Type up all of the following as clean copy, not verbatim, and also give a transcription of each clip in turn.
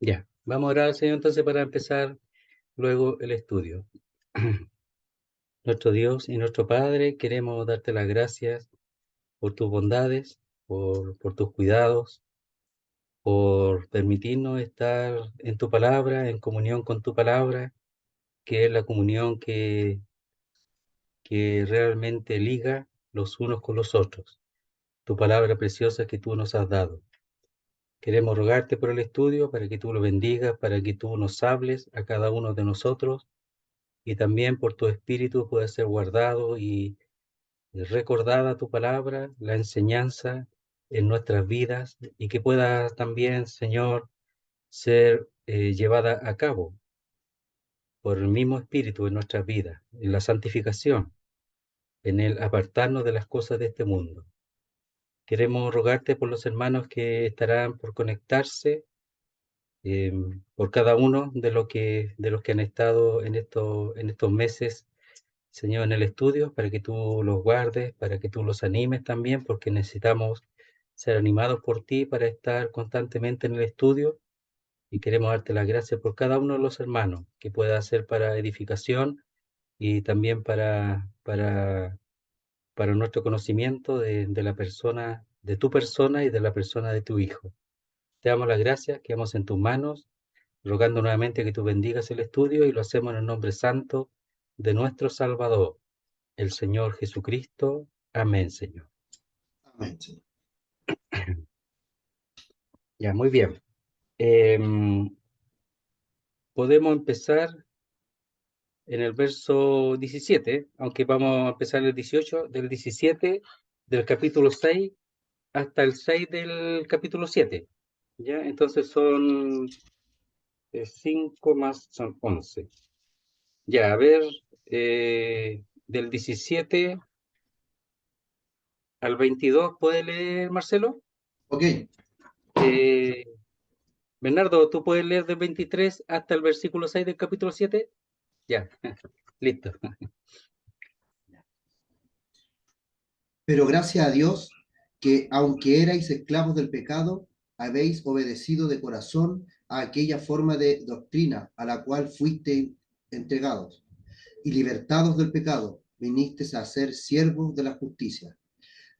Ya, vamos a orar al Señor entonces para empezar luego el estudio. Nuestro Dios y nuestro Padre, queremos darte las gracias por tus bondades, por tus cuidados, por permitirnos estar en tu palabra, en comunión con tu palabra, que es la comunión que realmente liga los unos con los otros. Tu palabra preciosa que tú nos has dado. Queremos rogarte por el estudio para que tú lo bendigas, para que tú nos hables a cada uno de nosotros y también por tu espíritu pueda ser guardado y recordada tu palabra, la enseñanza en nuestras vidas y que pueda también, Señor, ser llevada a cabo por el mismo espíritu en nuestras vidas, en la santificación, en el apartarnos de las cosas de este mundo. Queremos rogarte por los hermanos que estarán por conectarse, eh, por cada uno de los que han estado en estos meses, Señor, en el estudio, para que tú los guardes, para que tú los animes también, porque necesitamos ser animados por ti para estar constantemente en el estudio. Y queremos darte las gracias por cada uno de los hermanos, que pueda ser para edificación y también para nuestro conocimiento de la persona, de tu persona y de la persona de tu Hijo. Te damos las gracias, quedamos en tus manos, rogando nuevamente que tú bendigas el estudio y lo hacemos en el nombre santo de nuestro Salvador, el Señor Jesucristo. Amén, Señor. Amén, Señor. Ya, muy bien. Podemos empezar en el verso 17, aunque vamos a empezar el 18, del 17 del capítulo 6 hasta el 6 del capítulo 7. ¿Ya? Entonces son 5 más, son 11. Ya, a ver, del 17 al 22, ¿puede leer, Marcelo? Ok, Eh, Bernardo, ¿tú puedes leer del 23 hasta el versículo 6 del capítulo 7? Ya, listo. pero gracias a Dios que aunque erais esclavos del pecado, habéis obedecido de corazón a aquella forma de doctrina a la cual fuiste entregados, y libertados del pecado, vinisteis a ser siervos de la justicia.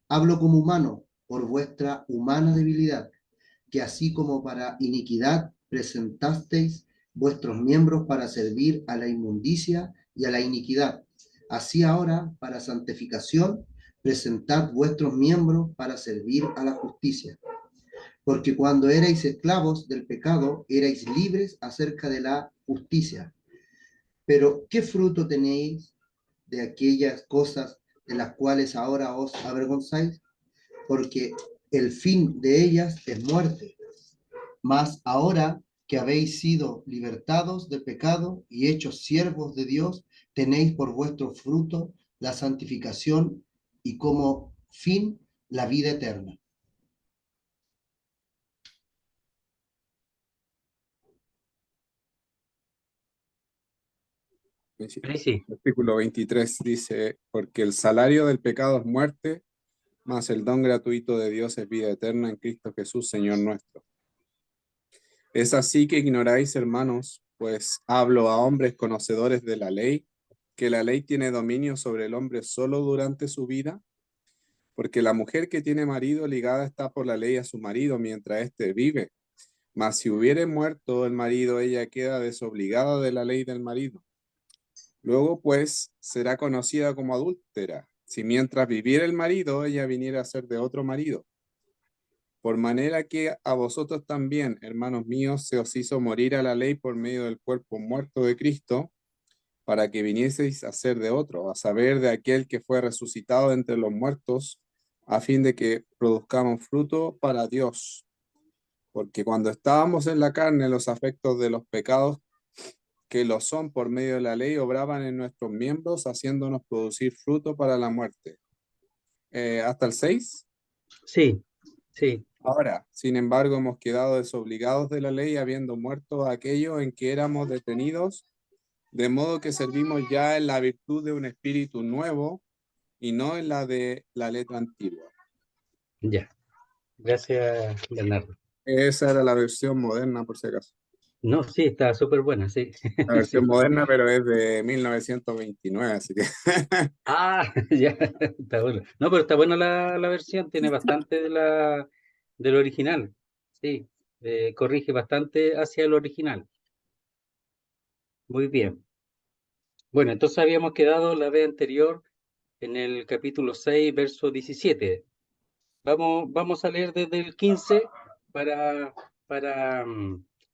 Hablo como humano por vuestra humana debilidad, que así como para iniquidad presentasteis vuestros miembros para servir a la inmundicia y a la iniquidad, así ahora para santificación presentad vuestros miembros para servir a la justicia. Porque cuando erais esclavos del pecado, erais libres acerca de la justicia. Pero ¿qué fruto tenéis de aquellas cosas de las cuales ahora os avergonzáis? Porque el fin de ellas es muerte. Mas ahora que habéis sido libertados del pecado y hechos siervos de Dios, tenéis por vuestro fruto la santificación y como fin la vida eterna. Ahí sí. Versículo 23 dice, porque el salario del pecado es muerte, mas el don gratuito de Dios es vida eterna en Cristo Jesús, Señor nuestro. Es así que ignoráis, hermanos, pues hablo a hombres conocedores de la ley, que la ley tiene dominio sobre el hombre solo durante su vida, porque la mujer que tiene marido ligada está por la ley a su marido mientras éste vive. Mas si hubiere muerto el marido, ella queda desobligada de la ley del marido. Luego, pues, será conocida como adúltera, si mientras viviera el marido, ella viniera a ser de otro marido. Por manera que a vosotros también, hermanos míos, se os hizo morir a la ley por medio del cuerpo muerto de Cristo, para que vinieseis a ser de otro, a saber, de aquel que fue resucitado de entre los muertos, a fin de que produzcamos fruto para Dios. Porque cuando estábamos en la carne, los afectos de los pecados que lo son por medio de la ley obraban en nuestros miembros, haciéndonos producir fruto para la muerte. ¿Hasta el 6? Sí, sí. Ahora, sin embargo, hemos quedado desobligados de la ley, habiendo muerto aquello en que éramos detenidos, de modo que servimos ya en la virtud de un espíritu nuevo y no en la de la letra antigua. Ya. Gracias, Bernardo. Esa era la versión moderna, por si acaso. No, sí, está súper buena, sí. La versión Sí. moderna, pero es de 1929, así que Ah, ya, está bueno. No, pero está buena la versión, tiene bastante del original. Sí, corrige bastante hacia el original. Muy bien. Bueno, entonces habíamos quedado la vez anterior en el capítulo 6, verso 17. Vamos a leer desde el 15 para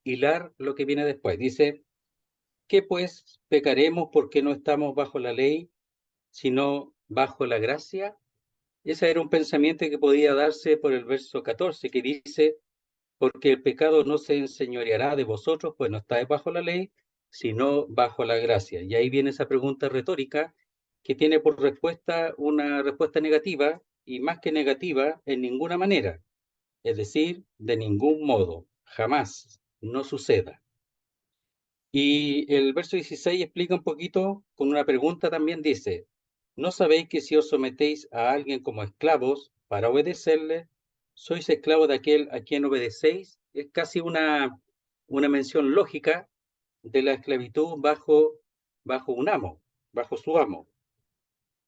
hilar lo que viene después. Dice, ¿qué pues pecaremos porque no estamos bajo la ley, sino bajo la gracia? Ese era un pensamiento que podía darse por el verso 14, que dice, porque el pecado no se enseñoreará de vosotros, pues no estáis bajo la ley, sino bajo la gracia. Y ahí viene esa pregunta retórica que tiene por respuesta una respuesta negativa, y más que negativa, en ninguna manera. Es decir, de ningún modo, jamás, no suceda. Y el verso 16 explica un poquito con una pregunta también, dice, ¿no sabéis que si os sometéis a alguien como esclavos para obedecerle, sois esclavos de aquel a quien obedecéis? Es casi una mención lógica de la esclavitud bajo un amo, bajo su amo.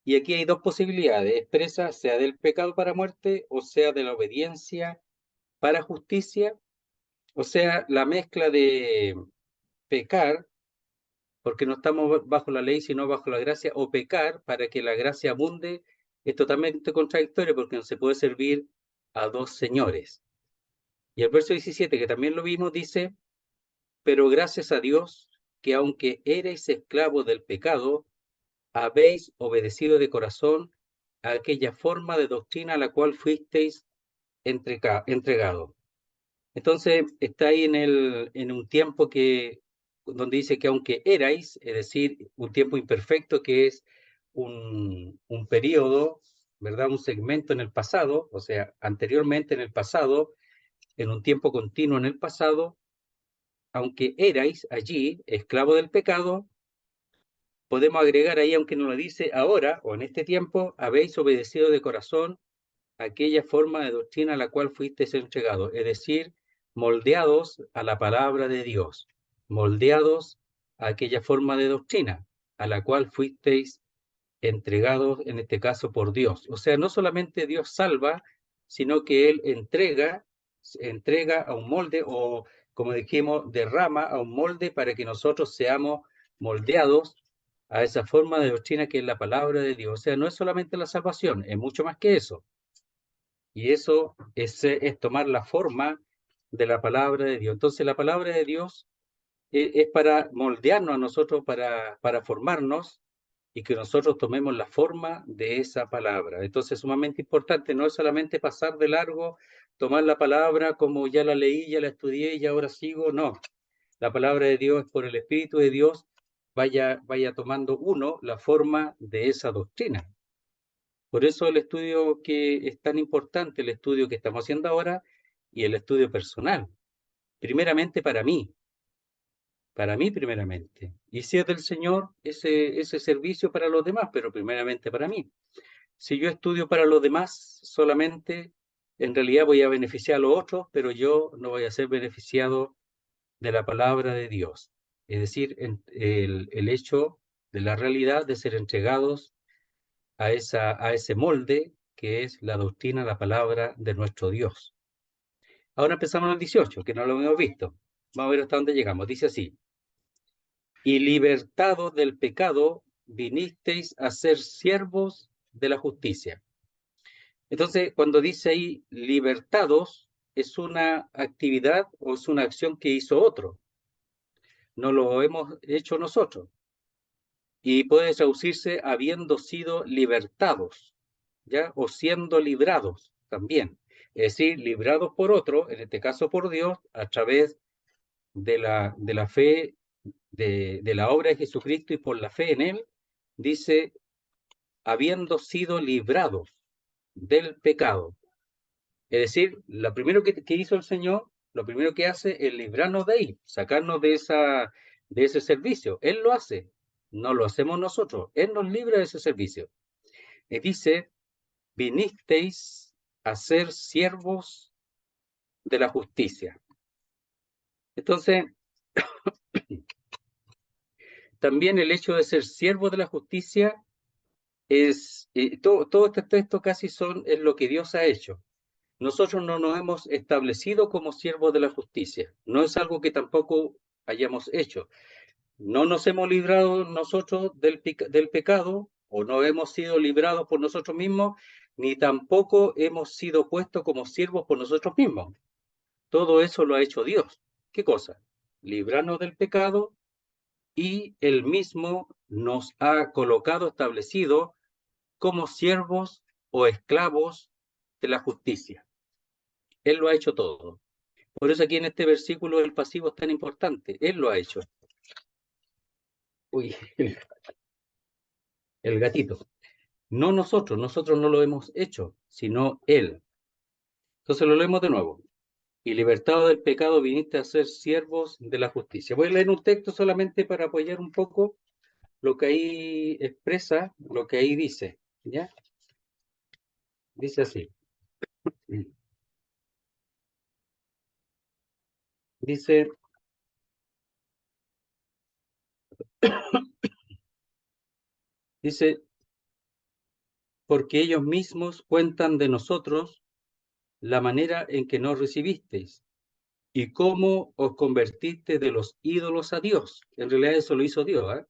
Y aquí hay dos posibilidades expresas, sea del pecado para muerte o sea de la obediencia para justicia, o sea, la mezcla de pecar porque no estamos bajo la ley, sino bajo la gracia, o pecar para que la gracia abunde, es totalmente contradictorio porque no se puede servir a dos señores. Y el verso 17, que también lo vimos, dice, pero gracias a Dios que aunque erais esclavos del pecado, habéis obedecido de corazón a aquella forma de doctrina a la cual fuisteis entregados. Entonces está ahí en un tiempo donde dice que aunque erais, es decir, un tiempo imperfecto que es un periodo, ¿verdad? Un segmento en el pasado, o sea, anteriormente en el pasado, en un tiempo continuo en el pasado, aunque erais allí esclavo del pecado, podemos agregar ahí, aunque no lo dice ahora o en este tiempo, habéis obedecido de corazón aquella forma de doctrina a la cual fuisteis entregados, es decir, moldeados a la palabra de Dios, moldeados a aquella forma de doctrina a la cual fuisteis entregados, en este caso por Dios. O sea, no solamente Dios salva, sino que Él entrega a un molde o, como dijimos, derrama a un molde para que nosotros seamos moldeados a esa forma de doctrina que es la palabra de Dios. O sea, no es solamente la salvación, es mucho más que eso. Y eso es tomar la forma de la palabra de Dios. Entonces la palabra de Dios es para moldearnos a nosotros, para formarnos y que nosotros tomemos la forma de esa palabra. Entonces es sumamente importante, no es solamente pasar de largo, tomar la palabra como ya la leí, ya la estudié y ahora sigo, no. La palabra de Dios por el Espíritu de Dios vaya tomando uno la forma de esa doctrina. Por eso el estudio que es tan importante, el estudio que estamos haciendo ahora y el estudio personal. Primeramente para mí primeramente. Y si es del Señor, ese servicio para los demás, pero primeramente para mí. Si yo estudio para los demás solamente, en realidad voy a beneficiar a los otros, pero yo no voy a ser beneficiado de la palabra de Dios. Es decir, el hecho de la realidad de ser entregados a ese molde que es la doctrina, la palabra de nuestro Dios. Ahora empezamos el 18, que no lo hemos visto. Vamos a ver hasta dónde llegamos. Dice así, y libertados del pecado, vinisteis a ser siervos de la justicia. Entonces, cuando dice ahí libertados, es una actividad o es una acción que hizo otro. No lo hemos hecho nosotros. Y puede traducirse habiendo sido libertados, ¿ya? O siendo librados también. Es decir, librados por otro, en este caso por Dios, a través de la fe, de la obra de Jesucristo y por la fe en Él, dice, habiendo sido librados del pecado. Es decir, lo primero que hizo el Señor, lo primero que hace es librarnos de ahí, sacarnos de ese servicio. Él lo hace, no lo hacemos nosotros. Él nos libra de ese servicio. Y dice, vinisteis a ser siervos de la justicia. Entonces, también el hecho de ser siervo de la justicia es, todo este texto casi es lo que Dios ha hecho. Nosotros no nos hemos establecido como siervos de la justicia. No es algo que tampoco hayamos hecho. No nos hemos librado nosotros del pecado, o no hemos sido librados por nosotros mismos, ni tampoco hemos sido puestos como siervos por nosotros mismos. Todo eso lo ha hecho Dios. ¿Qué cosa? Librarnos del pecado, y Él mismo nos ha colocado, establecido como siervos o esclavos de la justicia. Él lo ha hecho todo. Por eso aquí en este versículo el pasivo es tan importante. Él lo ha hecho. Uy, el gatito. No nosotros no lo hemos hecho, sino Él. Entonces lo leemos de nuevo. Y libertado del pecado viniste a ser siervos de la justicia. Voy a leer un texto solamente para apoyar un poco lo que ahí expresa, lo que ahí dice. ¿Ya? Dice así. Dice, dice, porque ellos mismos cuentan de nosotros la manera en que nos recibisteis y cómo os convertiste de los ídolos a Dios. En realidad eso lo hizo Dios, ¿eh?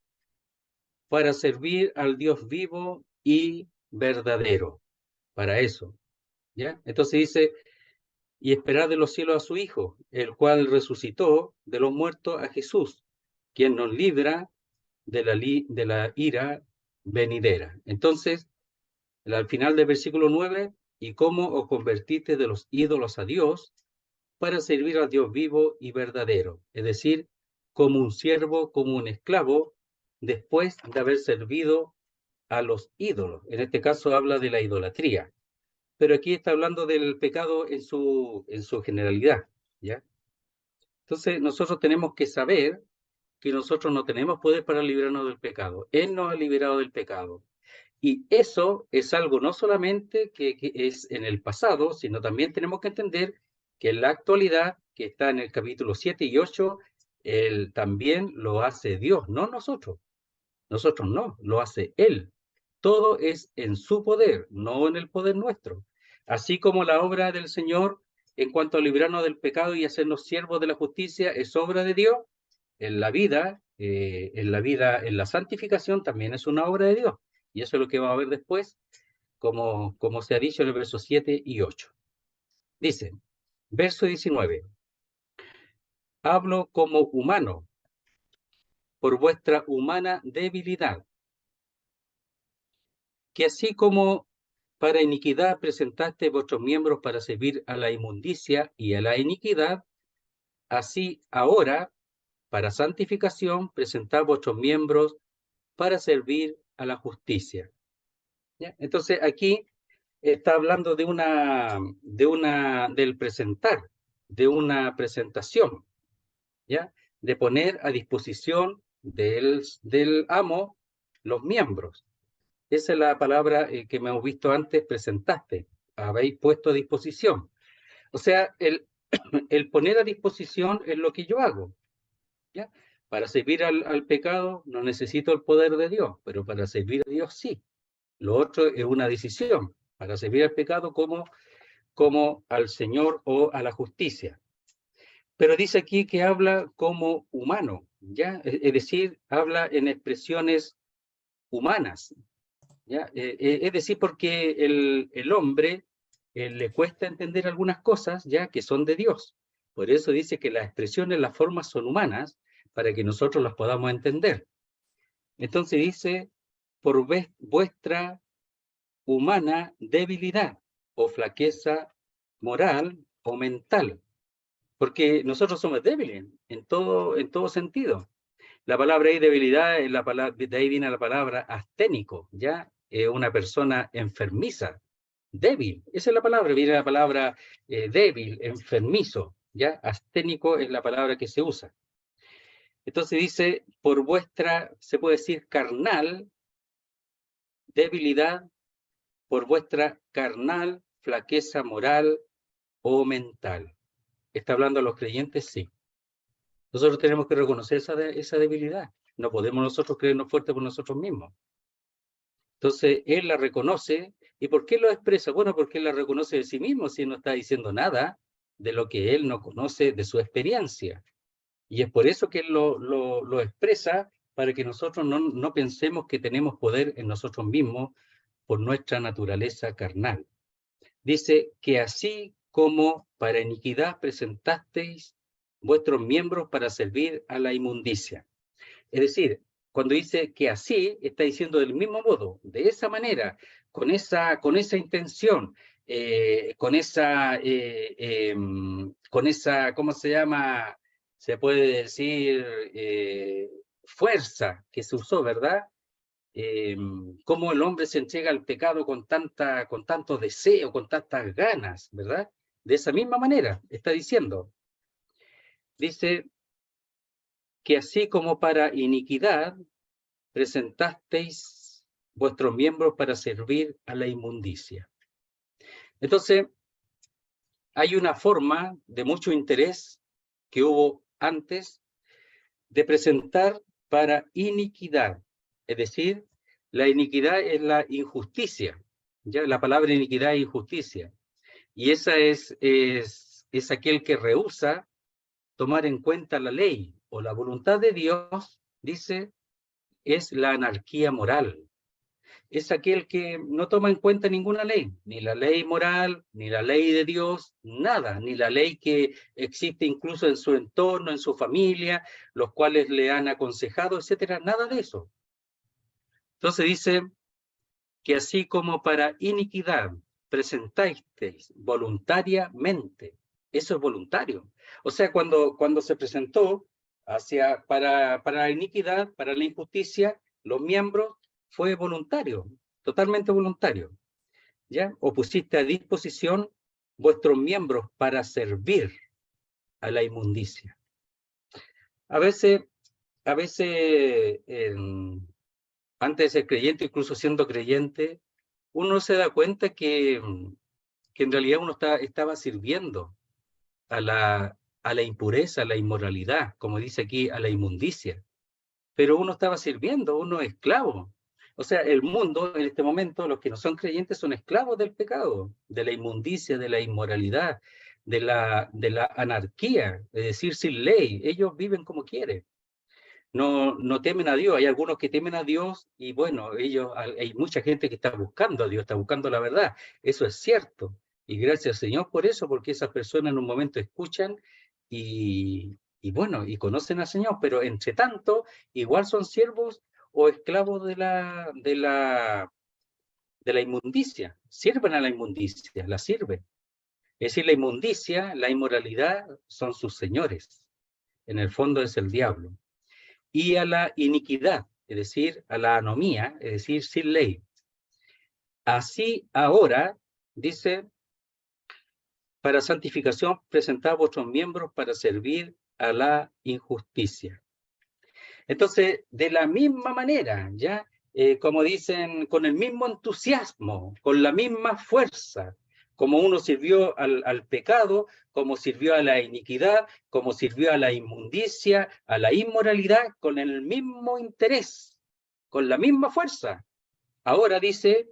Para servir al Dios vivo y verdadero. Para eso, ¿ya? Entonces dice, y esperad de los cielos a su Hijo, el cual resucitó de los muertos a Jesús, quien nos libra de la ira venidera. Entonces, al final del versículo 9, y cómo os convertiste de los ídolos a Dios para servir al Dios vivo y verdadero, es decir, como un siervo, como un esclavo, después de haber servido a los ídolos. En este caso habla de la idolatría, pero aquí está hablando del pecado en su generalidad, ¿ya? Entonces nosotros tenemos que saber que nosotros no tenemos poder para librarnos del pecado. Él nos ha liberado del pecado. Y eso es algo no solamente que es en el pasado, sino también tenemos que entender que en la actualidad, que está en el capítulo 7 y 8, él también lo hace Dios, no nosotros. Nosotros no, lo hace Él. Todo es en su poder, no en el poder nuestro. Así como la obra del Señor en cuanto a librarnos del pecado y hacernos siervos de la justicia es obra de Dios, en la santificación también es una obra de Dios. Y eso es lo que vamos a ver después, como se ha dicho en el verso 7 y 8. Dice, verso 19, hablo como humano, por vuestra humana debilidad, que así como para iniquidad presentaste vuestros miembros para servir a la inmundicia y a la iniquidad, así ahora, para santificación, presentad vuestros miembros para servir a la justicia. ¿Ya? Entonces aquí está hablando del presentar, de una presentación, ¿ya? De poner a disposición del amo los miembros. Esa es la palabra que hemos visto antes, presentaste, habéis puesto a disposición. O sea, el poner a disposición es lo que yo hago, ¿ya? Para servir al pecado no necesito el poder de Dios, pero para servir a Dios sí. Lo otro es una decisión, para servir al pecado como al Señor o a la justicia. Pero dice aquí que habla como humano, ¿ya? Es decir, habla en expresiones humanas, ¿ya? Es decir, porque el hombre le cuesta entender algunas cosas ya que son de Dios. Por eso dice que las expresiones, las formas son humanas para que nosotros las podamos entender. Entonces dice, por vuestra humana debilidad o flaqueza moral o mental, porque nosotros somos débiles en todo sentido. La palabra ahí debilidad, de ahí viene la palabra asténico, ¿ya? Una persona enfermiza, débil. Esa es la palabra, viene la palabra débil, enfermizo, ¿ya? Asténico es la palabra que se usa. Entonces dice, por vuestra, se puede decir carnal, debilidad, por vuestra carnal, flaqueza moral o mental. ¿Está hablando a los creyentes? Sí. Nosotros tenemos que reconocer esa debilidad. No podemos nosotros creernos fuertes por nosotros mismos. Entonces, él la reconoce. ¿Y por qué lo expresa? Bueno, porque él la reconoce de sí mismo, si no está diciendo nada de lo que él no conoce de su experiencia. Y es por eso que él lo expresa, para que nosotros no pensemos que tenemos poder en nosotros mismos por nuestra naturaleza carnal. Dice que así como para iniquidad presentasteis vuestros miembros para servir a la inmundicia. Es decir, cuando dice que así, está diciendo del mismo modo, de esa manera, con esa intención, con esa, ¿cómo se llama? Se puede decir, fuerza que se usó, ¿verdad? Cómo el hombre se entrega al pecado con tanto deseo, con tantas ganas, ¿verdad? De esa misma manera, está diciendo. Dice que así como para iniquidad presentasteis vuestros miembros para servir a la inmundicia. Entonces, hay una forma de mucho interés que hubo antes de presentar para iniquidad. Es decir, la iniquidad es la injusticia. Ya la palabra iniquidad es injusticia. Y esa es aquel que rehúsa tomar en cuenta la ley o la voluntad de Dios, dice, es la anarquía moral. Es aquel que no toma en cuenta ninguna ley, ni la ley moral, ni la ley de Dios, nada, ni la ley que existe incluso en su entorno, en su familia, los cuales le han aconsejado, etcétera, nada de eso. Entonces dice que así como para iniquidad presentasteis voluntariamente, eso es voluntario. O sea, cuando se presentó para la iniquidad, para la injusticia, los miembros, fue voluntario, totalmente voluntario. ¿Ya? O pusiste a disposición vuestros miembros para servir a la inmundicia. A veces antes de ser creyente, incluso siendo creyente, uno se da cuenta que en realidad uno estaba sirviendo a la impureza, a la inmoralidad, como dice aquí, a la inmundicia. Pero uno estaba sirviendo, uno es esclavo. O sea, el mundo en este momento, los que no son creyentes son esclavos del pecado, de la inmundicia, de la inmoralidad, de la anarquía, es decir, sin ley. Ellos viven como quieren. No temen a Dios. Hay algunos que temen a Dios y bueno, hay mucha gente que está buscando a Dios, está buscando la verdad. Eso es cierto. Y gracias al Señor por eso, porque esas personas en un momento escuchan y bueno, y conocen al Señor, pero entre tanto, igual son siervos o esclavos de la inmundicia. Sirven a la inmundicia, la sirven. Es decir, la inmundicia, la inmoralidad son sus señores. En el fondo es el diablo. Y a la iniquidad, es decir, a la anomía, es decir, sin ley. Así ahora, dice, para santificación, presentad vuestros miembros para servir a la injusticia. Entonces, de la misma manera, ya, como dicen, con el mismo entusiasmo, con la misma fuerza, como uno sirvió al pecado, como sirvió a la iniquidad, como sirvió a la inmundicia, a la inmoralidad, con el mismo interés, con la misma fuerza. Ahora dice,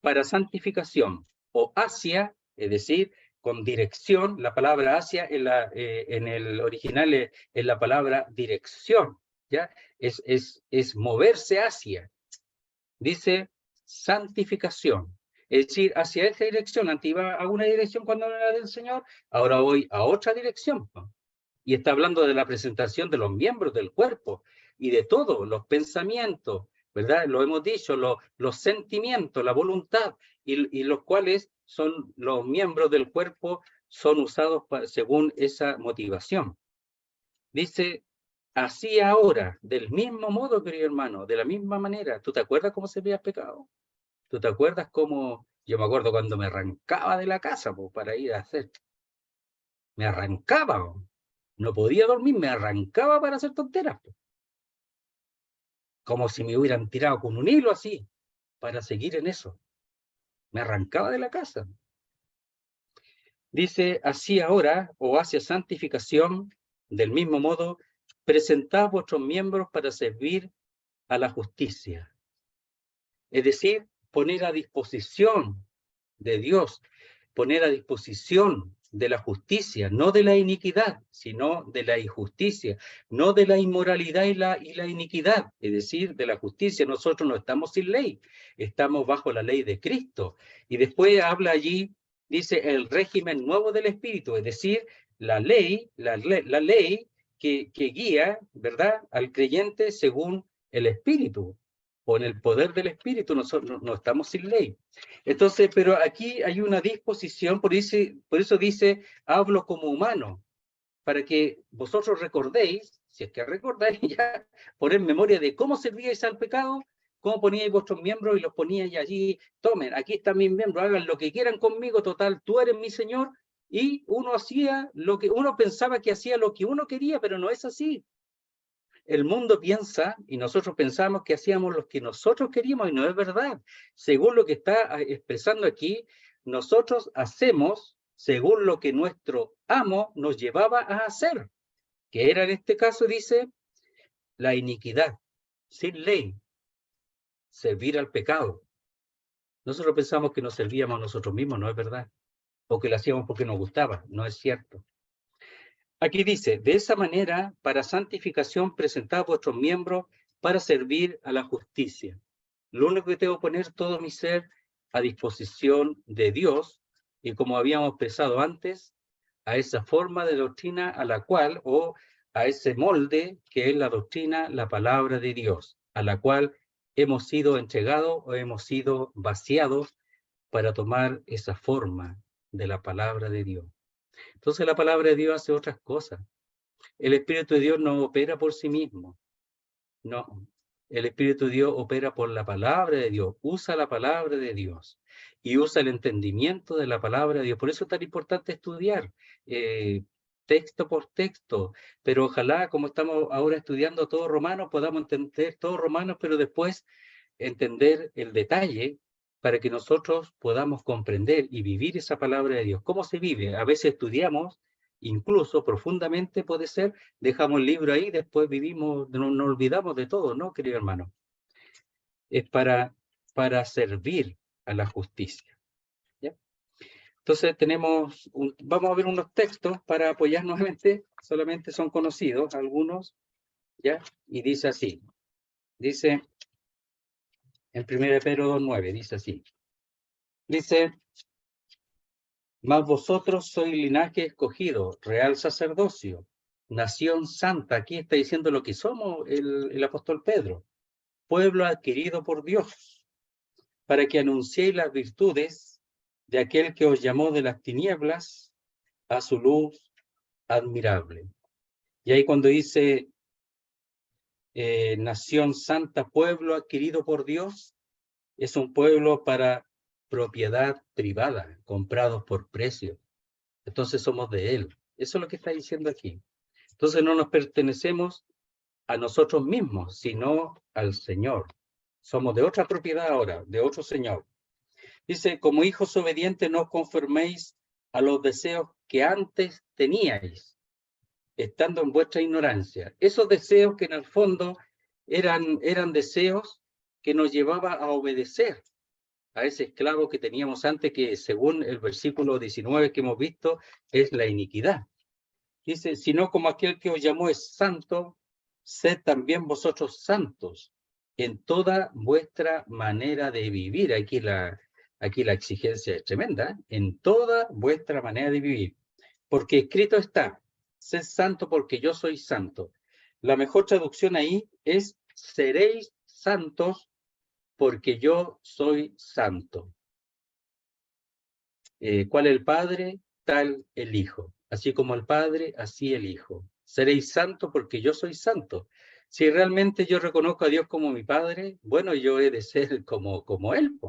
para santificación, o hacia, es decir, con dirección, la palabra hacia en el original es la palabra dirección, ¿ya? Es moverse hacia. Dice santificación, es decir, hacia esa dirección. Antes iba a una dirección cuando era del Señor, ahora voy a otra dirección. Y está hablando de la presentación de los miembros del cuerpo y de todo, los pensamientos, ¿verdad? Lo hemos dicho, los sentimientos, la voluntad, y los cuales son los miembros del cuerpo, son usados según esa motivación. Dice, así ahora, del mismo modo, querido hermano, de la misma manera. ¿Tú te acuerdas cómo se veía el pecado? ¿Tú te acuerdas cómo? Yo me acuerdo cuando me arrancaba de la casa para ir a hacer. Me arrancaba, no podía dormir, me arrancaba para hacer tonteras. Como si me hubieran tirado con un hilo así, para seguir en eso. Me arrancaba de la casa. Dice, así ahora, o hacia santificación, del mismo modo, presentad vuestros miembros para servir a la justicia. Es decir, poner a disposición de Dios, poner a disposición de la justicia, no de la iniquidad, sino de la injusticia, no de la inmoralidad y la iniquidad, es decir, de la justicia. Nosotros no estamos sin ley, estamos bajo la ley de Cristo. Y después habla allí, dice, el régimen nuevo del Espíritu, es decir, la ley que guía, ¿verdad?, al creyente según el Espíritu, o en el poder del Espíritu. Nosotros no estamos sin ley. Entonces, pero aquí hay una disposición, por eso dice, hablo como humano, para que vosotros recordéis, si es que recordáis ya, poner memoria de cómo servíais al pecado, cómo poníais vuestros miembros y los poníais allí, tomen, aquí están mis miembros, hagan lo que quieran conmigo, total, tú eres mi Señor, y uno hacía lo que uno pensaba que hacía lo que uno quería, pero no es así. El mundo piensa y nosotros pensamos que hacíamos lo que nosotros queríamos y no es verdad. Según lo que está expresando aquí, nosotros hacemos según lo que nuestro amo nos llevaba a hacer, que era en este caso, dice, la iniquidad, sin ley, servir al pecado. Nosotros pensamos que nos servíamos a nosotros mismos, no es verdad, o que lo hacíamos porque nos gustaba, no es cierto. Aquí dice, de esa manera, para santificación, presentad vuestros miembros para servir a la justicia. Lo único que tengo que poner todo mi ser a disposición de Dios, y como habíamos expresado antes, a esa forma de doctrina a la cual, o a ese molde que es la doctrina, la palabra de Dios, a la cual hemos sido entregados o hemos sido vaciados para tomar esa forma de la palabra de Dios. Entonces la palabra de Dios hace otras cosas. El Espíritu de Dios no opera por sí mismo. No. El Espíritu de Dios opera por la palabra de Dios. Usa la palabra de Dios. Y usa el entendimiento de la palabra de Dios. Por eso es tan importante estudiar texto por texto. Pero ojalá, como estamos ahora estudiando todo Romano, podamos entender todo Romano, pero después entender el detalle para que nosotros podamos comprender y vivir esa palabra de Dios. ¿Cómo se vive? A veces estudiamos, incluso profundamente puede ser, dejamos el libro ahí, después vivimos, nos olvidamos de todo, ¿no, querido hermano? Es para servir a la justicia. ¿Ya? Entonces vamos a ver unos textos para apoyar nuevamente, solamente son conocidos algunos, ¿ya? Y dice así, dice en 1 Pedro 2:9, dice así. Dice, mas vosotros sois linaje escogido, real sacerdocio, nación santa. Aquí está diciendo lo que somos el apóstol Pedro. Pueblo adquirido por Dios, para que anunciéis las virtudes de aquel que os llamó de las tinieblas a su luz admirable. Y ahí cuando dice nación santa, pueblo adquirido por Dios, es un pueblo para propiedad privada, comprados por precio. Entonces somos de Él. Eso es lo que está diciendo aquí. Entonces no nos pertenecemos a nosotros mismos, sino al Señor. Somos de otra propiedad ahora, de otro Señor. Dice, como hijos obedientes no os conforméis a los deseos que antes teníais, estando en vuestra ignorancia. Esos deseos que en el fondo eran deseos que nos llevaban a obedecer a ese esclavo que teníamos antes, que según el versículo 19 que hemos visto, es la iniquidad. Dice, sino como aquel que os llamó es santo, sed también vosotros santos en toda vuestra manera de vivir. Aquí la exigencia es tremenda, en toda vuestra manera de vivir. Porque escrito está, sed santo porque yo soy santo. La mejor traducción ahí es, seréis santos porque yo soy santo. ¿Cuál es el Padre? Tal el Hijo. Así como el Padre, así el Hijo. Seréis santos porque yo soy santo. Si realmente yo reconozco a Dios como mi Padre, bueno, yo he de ser como Él,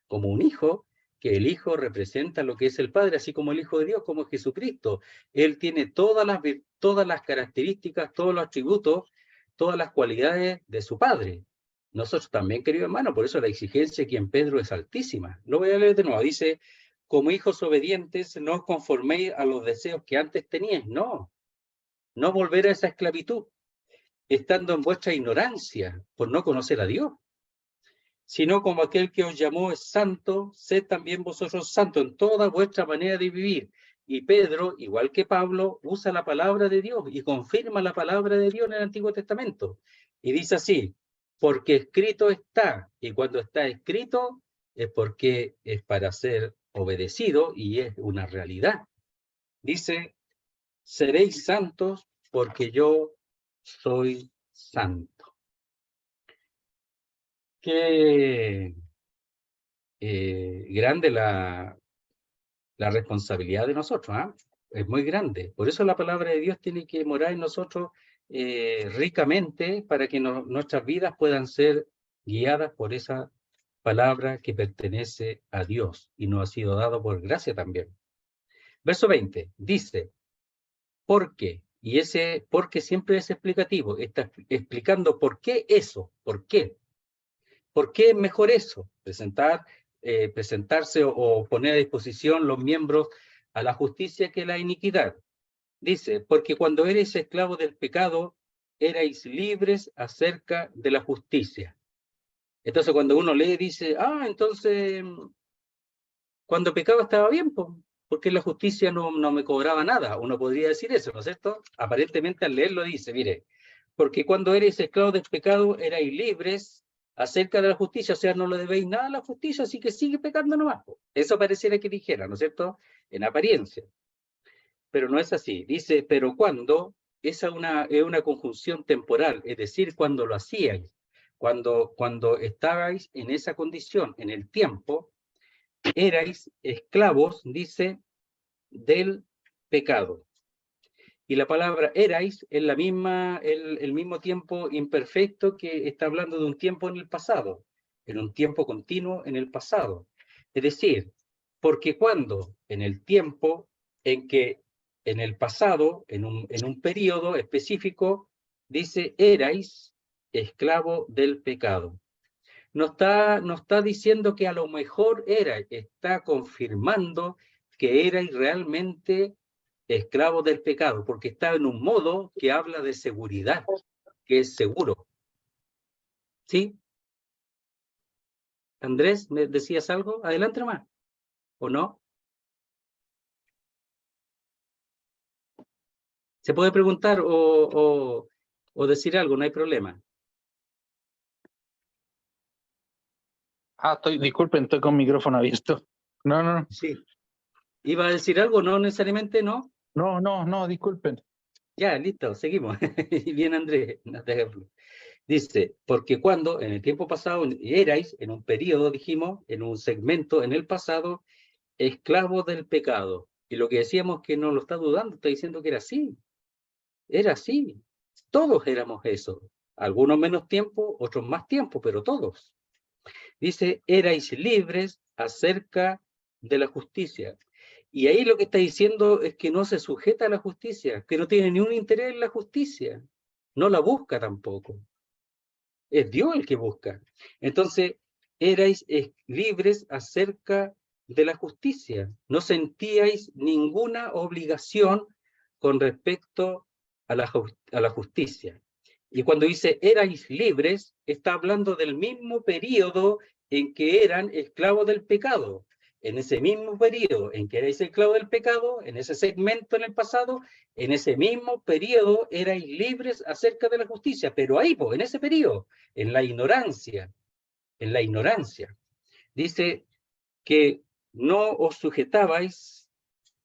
como un hijo, que el Hijo representa lo que es el Padre, así como el Hijo de Dios, como Jesucristo. Él tiene todas las características, todos los atributos, todas las cualidades de su Padre. Nosotros también, querido hermano, por eso la exigencia aquí en Pedro es altísima. Lo voy a leer de nuevo. Dice, como hijos obedientes, no os conforméis a los deseos que antes teníais, no volver a esa esclavitud, estando en vuestra ignorancia, por no conocer a Dios, sino como aquel que os llamó es santo, sed también vosotros santos en toda vuestra manera de vivir. Y Pedro, igual que Pablo, usa la palabra de Dios y confirma la palabra de Dios en el Antiguo Testamento. Y dice así, porque escrito está, y cuando está escrito es porque es para ser obedecido y es una realidad. Dice, seréis santos porque yo soy santo. Qué grande la responsabilidad de nosotros, ¿eh? Es muy grande. Por eso la palabra de Dios tiene que morar en nosotros ricamente para que nuestras vidas puedan ser guiadas por esa palabra que pertenece a Dios y nos ha sido dado por gracia también. Verso 20 dice, ¿por qué? Y ese porque siempre es explicativo, está explicando por qué eso, por qué. ¿Por qué es mejor eso? Presentarse o poner a disposición los miembros a la justicia que la iniquidad. Dice, porque cuando erais esclavos del pecado, erais libres acerca de la justicia. Entonces cuando uno lee, dice, entonces, cuando pecaba estaba bien, porque la justicia no me cobraba nada. Uno podría decir eso, ¿no es cierto? Aparentemente al leerlo dice, mire, porque cuando erais esclavos del pecado, erais libres acerca de la justicia, o sea, no le debéis nada a la justicia, así que sigue pecando nomás. Eso pareciera que dijera, ¿no es cierto? En apariencia. Pero no es así. Dice, pero cuando, esa es una conjunción temporal, es decir, cuando lo hacíais, cuando estabais en esa condición, en el tiempo, erais esclavos, dice, del pecado. Y la palabra erais es la misma, el mismo tiempo imperfecto que está hablando de un tiempo en el pasado, en un tiempo continuo en el pasado. Es decir, porque cuando en el tiempo en que en el pasado, en un periodo específico, dice erais esclavo del pecado. No está diciendo que a lo mejor está confirmando que erais realmente esclavos del pecado, porque está en un modo que habla de seguridad, que es seguro. ¿Sí? Andrés, ¿me decías algo? Adelante nomás. ¿O no? Se puede preguntar o decir algo, no hay problema. Disculpen, estoy con micrófono abierto. No. Sí. ¿Iba a decir algo? No necesariamente, ¿no? No, disculpen. Ya, listo, seguimos. Bien, Andrés, no te ejemplo. Dice, porque cuando en el tiempo pasado erais, en un periodo, dijimos, en un segmento en el pasado, esclavos del pecado. Y lo que decíamos que no lo está dudando, está diciendo que era así. Era así. Todos éramos eso. Algunos menos tiempo, otros más tiempo, pero todos. Dice, erais libres acerca de la justicia. Y ahí lo que está diciendo es que no se sujeta a la justicia, que no tiene ni un interés en la justicia. No la busca tampoco. Es Dios el que busca. Entonces, erais libres acerca de la justicia. No sentíais ninguna obligación con respecto a la justicia. Y cuando dice erais libres, está hablando del mismo periodo en que eran esclavos del pecado. En ese mismo periodo en que erais esclavos del pecado, en ese segmento en el pasado, en ese mismo periodo erais libres acerca de la justicia. Pero ahí, en ese periodo, en la ignorancia, dice que no os sujetabais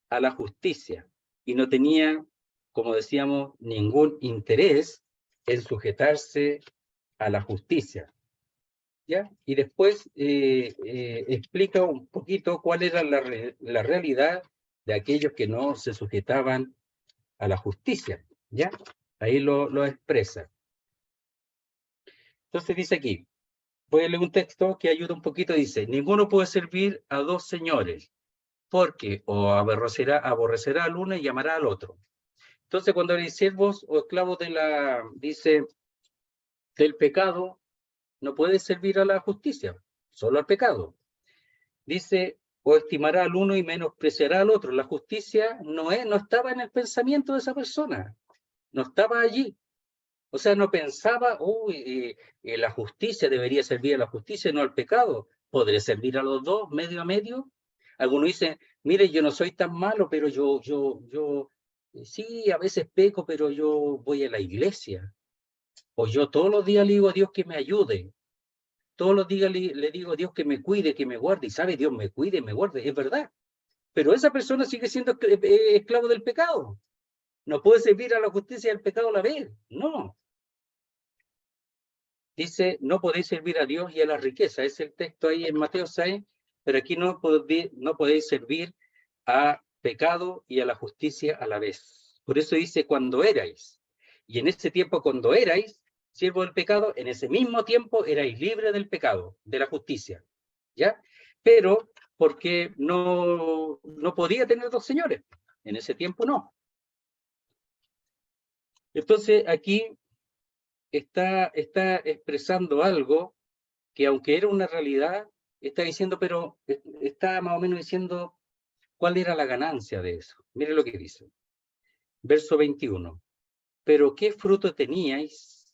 a la justicia y no tenía, como decíamos, ningún interés en sujetarse a la justicia. ¿Ya? Y después explica un poquito cuál era la realidad de aquellos que no se sujetaban a la justicia. ¿Ya? Ahí lo expresa. Entonces dice aquí, voy a leer un texto que ayuda un poquito, dice, ninguno puede servir a dos señores, porque o aborrecerá al uno y amará al otro. Entonces cuando eres siervos o esclavos dice, del pecado, no puedes servir a la justicia, solo al pecado. Dice, o estimará al uno y menospreciará al otro. La justicia no estaba en el pensamiento de esa persona, no estaba allí. O sea, no pensaba, la justicia debería servir a la justicia, no al pecado. ¿Podré servir a los dos, medio a medio? Algunos dicen, mire, yo no soy tan malo, pero yo sí, a veces peco, pero yo voy a la iglesia. O yo todos los días le digo a Dios que me ayude. Todos los días le digo a Dios que me cuide, que me guarde. Y sabe, Dios me cuide, me guarde. Es verdad. Pero esa persona sigue siendo esclavo del pecado. No puede servir a la justicia y al pecado a la vez. No. Dice, no podéis servir a Dios y a la riqueza. Es el texto ahí en Mateo 6, pero aquí no podéis servir a pecado y a la justicia a la vez. Por eso dice, cuando erais. Y en ese tiempo, cuando erais siervo del pecado, en ese mismo tiempo erais libre del pecado, de la justicia. ¿Ya? Pero porque no podía tener dos señores. En ese tiempo no. Entonces aquí está expresando algo que, aunque era una realidad, está diciendo, pero está más o menos diciendo cuál era la ganancia de eso. Mire lo que dice. Verso 21. Pero ¿qué fruto teníais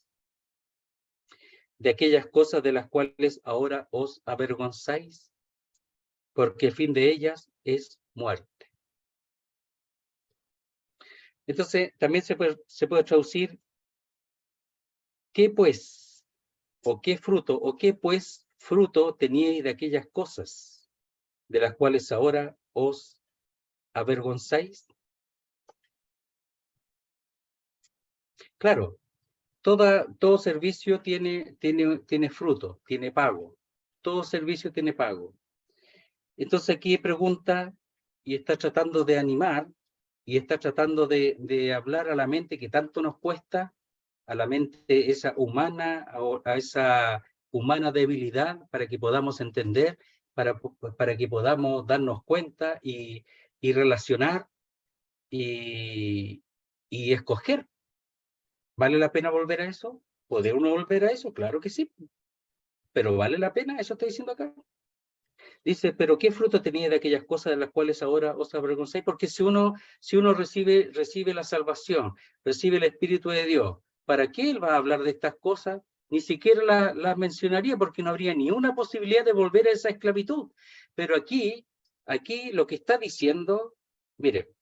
de aquellas cosas de las cuales ahora os avergonzáis? Porque el fin de ellas es muerte. Entonces, también se puede traducir, ¿qué pues? ¿O qué fruto? ¿O qué pues fruto teníais de aquellas cosas de las cuales ahora os avergonzáis? Claro, todo servicio tiene fruto, tiene pago. Todo servicio tiene pago. Entonces aquí pregunta y está tratando de animar y está tratando de hablar a la mente que tanto nos cuesta, a la mente esa humana, a esa humana debilidad, para que podamos entender, para que podamos darnos cuenta y relacionar y escoger. ¿Vale la pena volver a eso? ¿Puede uno volver a eso? Claro que sí. ¿Pero vale la pena? Eso está diciendo acá. Dice, pero ¿qué fruto tenía de aquellas cosas de las cuales ahora os avergonzáis? Porque si uno recibe la salvación, recibe el Espíritu de Dios, ¿para qué él va a hablar de estas cosas? Ni siquiera las mencionaría, porque no habría ni una posibilidad de volver a esa esclavitud. Pero aquí lo que está diciendo, mire,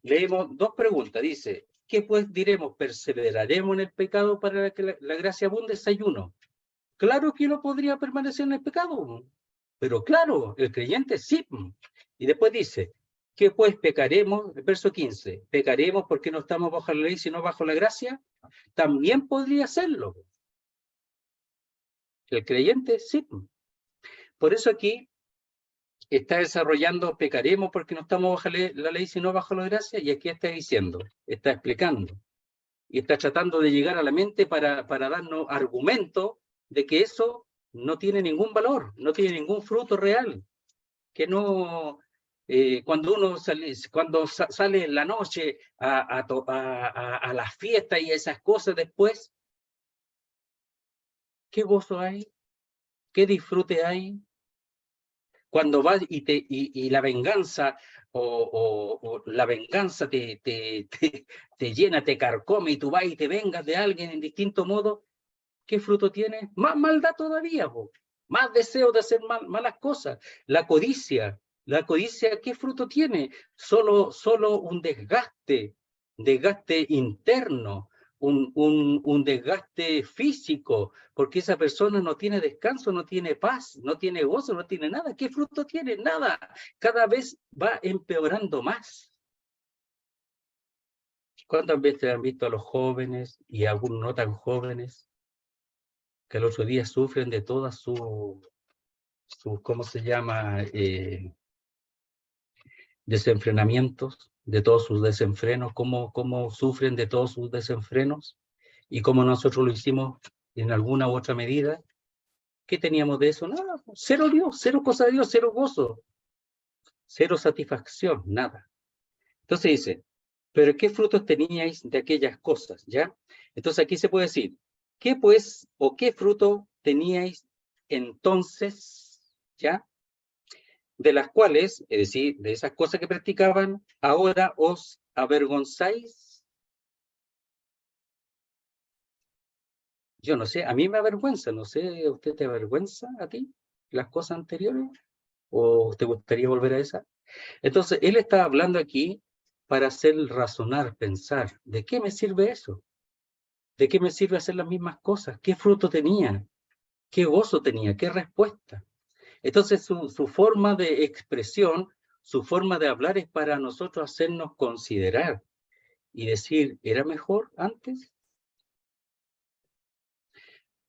leemos dos preguntas. Dice, ¿qué pues diremos? ¿Perseveraremos en el pecado para que la gracia abunde? 6:1. Claro que no podría permanecer en el pecado, pero claro, el creyente sí. Y después dice, ¿qué pues pecaremos? El verso 15, ¿pecaremos porque no estamos bajo la ley, sino bajo la gracia? También podría hacerlo. El creyente sí. Por eso aquí está desarrollando, pecaremos porque no estamos bajo la ley, sino bajo la gracia, y aquí está diciendo, está explicando, y está tratando de llegar a la mente para darnos argumento de que eso no tiene ningún valor, no tiene ningún fruto real, que no, cuando sale en la noche a las fiestas y esas cosas después, ¿qué gozo hay? ¿Qué disfrute hay? Cuando vas y la venganza o la venganza te llena, te carcome y tú vas y te vengas de alguien en distinto modo, ¿qué fruto tiene? Más maldad todavía, más deseo de hacer malas cosas. La codicia, ¿qué fruto tiene? Solo un desgaste interno, un desgaste físico, porque esa persona no tiene descanso, no tiene paz, no tiene gozo, no tiene nada. ¿Qué fruto tiene? Nada. Cada vez va empeorando más. ¿Cuántas veces han visto a los jóvenes y algunos no tan jóvenes que al otro día sufren de todas sus ¿cómo se llama? Desenfrenamientos, de todos sus desenfrenos, cómo sufren de todos sus desenfrenos y cómo nosotros lo hicimos en alguna u otra medida. ¿Qué teníamos de eso? Nada, cero Dios, cero cosa de Dios, cero gozo, cero satisfacción, nada. Entonces dice, pero ¿qué frutos teníais de aquellas cosas? ¿Ya? Entonces aquí se puede decir, ¿qué pues o qué fruto teníais entonces? ¿Ya? de las cuales, es decir, de esas cosas que practicaban, ahora os avergonzáis. Yo no sé, a mí me avergüenza, no sé, ¿usted te avergüenza a ti las cosas anteriores? ¿O te gustaría volver a esa? Entonces, él está hablando aquí para hacer razonar, pensar, ¿de qué me sirve eso? ¿De qué me sirve hacer las mismas cosas? ¿Qué fruto tenía? ¿Qué gozo tenía? ¿Qué respuesta? Entonces, su forma de expresión, su forma de hablar es para nosotros hacernos considerar y decir, ¿era mejor antes?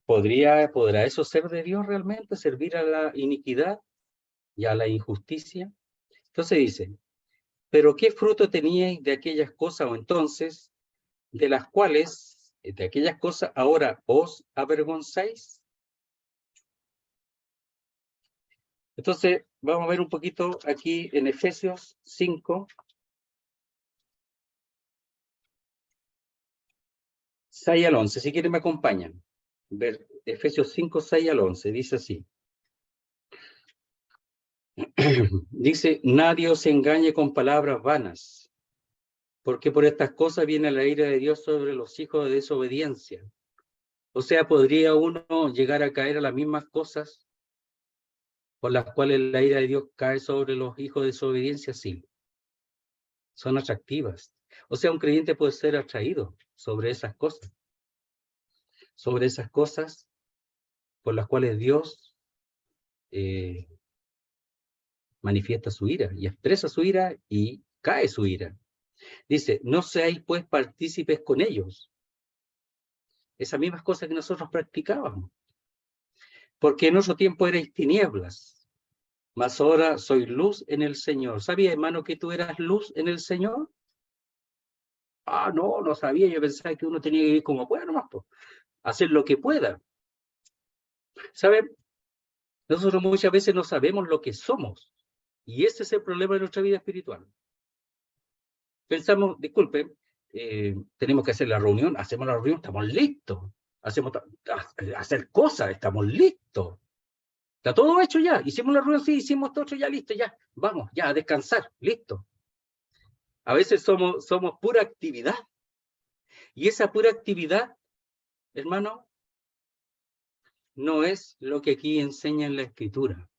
¿Podrá eso ser de Dios realmente? ¿Servir a la iniquidad y a la injusticia? Entonces dice, ¿pero qué fruto teníais de aquellas cosas o entonces, de las cuales, de aquellas cosas, ahora os avergonzáis? Entonces, vamos a ver un poquito aquí en Efesios 5, 6 al 11. Si quieren me acompañan. Ver Efesios 5, 6 al 11. Dice así. Dice, nadie os engañe con palabras vanas, porque por estas cosas viene la ira de Dios sobre los hijos de desobediencia. O sea, ¿podría uno llegar a caer a las mismas cosas por las cuales la ira de Dios cae sobre los hijos de desobediencia? Sí, son atractivas. O sea, un creyente puede ser atraído sobre esas cosas por las cuales Dios manifiesta su ira y expresa su ira y cae su ira. Dice, no seáis pues partícipes con ellos. Esas mismas cosas que nosotros practicábamos. Porque en otro tiempo erais tinieblas, mas ahora sois luz en el Señor. ¿Sabías, hermano, que tú eras luz en el Señor? Ah, no, no sabía. Yo pensaba que uno tenía que ir como pueda nomás, pues, hacer lo que pueda. ¿Saben? Nosotros muchas veces no sabemos lo que somos. Y ese es el problema de nuestra vida espiritual. Pensamos, disculpen, tenemos que hacer la reunión, hacemos la reunión, estamos listos. Hacer cosas, estamos listos. Está todo hecho ya. Hicimos la reunión, sí, hicimos todo hecho ya, listo, ya. Vamos, ya, a descansar, listo. A veces somos pura actividad. Y esa pura actividad, hermano, no es lo que aquí enseña en la Escritura.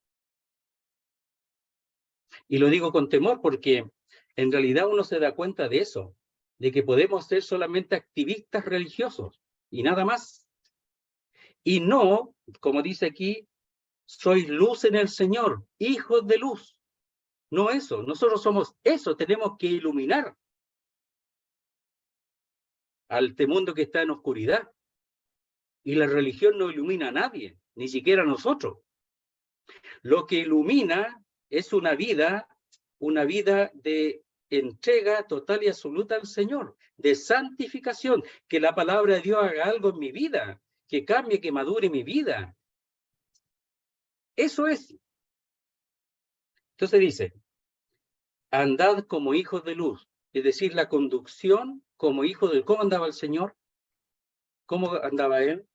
Y lo digo con temor porque en realidad uno se da cuenta de eso, de que podemos ser solamente activistas religiosos y nada más. Y no, como dice aquí, sois luz en el Señor, hijos de luz. No eso, nosotros somos eso, tenemos que iluminar a este mundo que está en oscuridad. Y la religión no ilumina a nadie, ni siquiera a nosotros. Lo que ilumina es una vida de entrega total y absoluta al Señor, de santificación, que la palabra de Dios haga algo en mi vida, que cambie, que madure mi vida. Eso es. Entonces dice, andad como hijos de luz, es decir, la conducción como hijo de... ¿Cómo andaba el Señor? ¿Cómo andaba Él?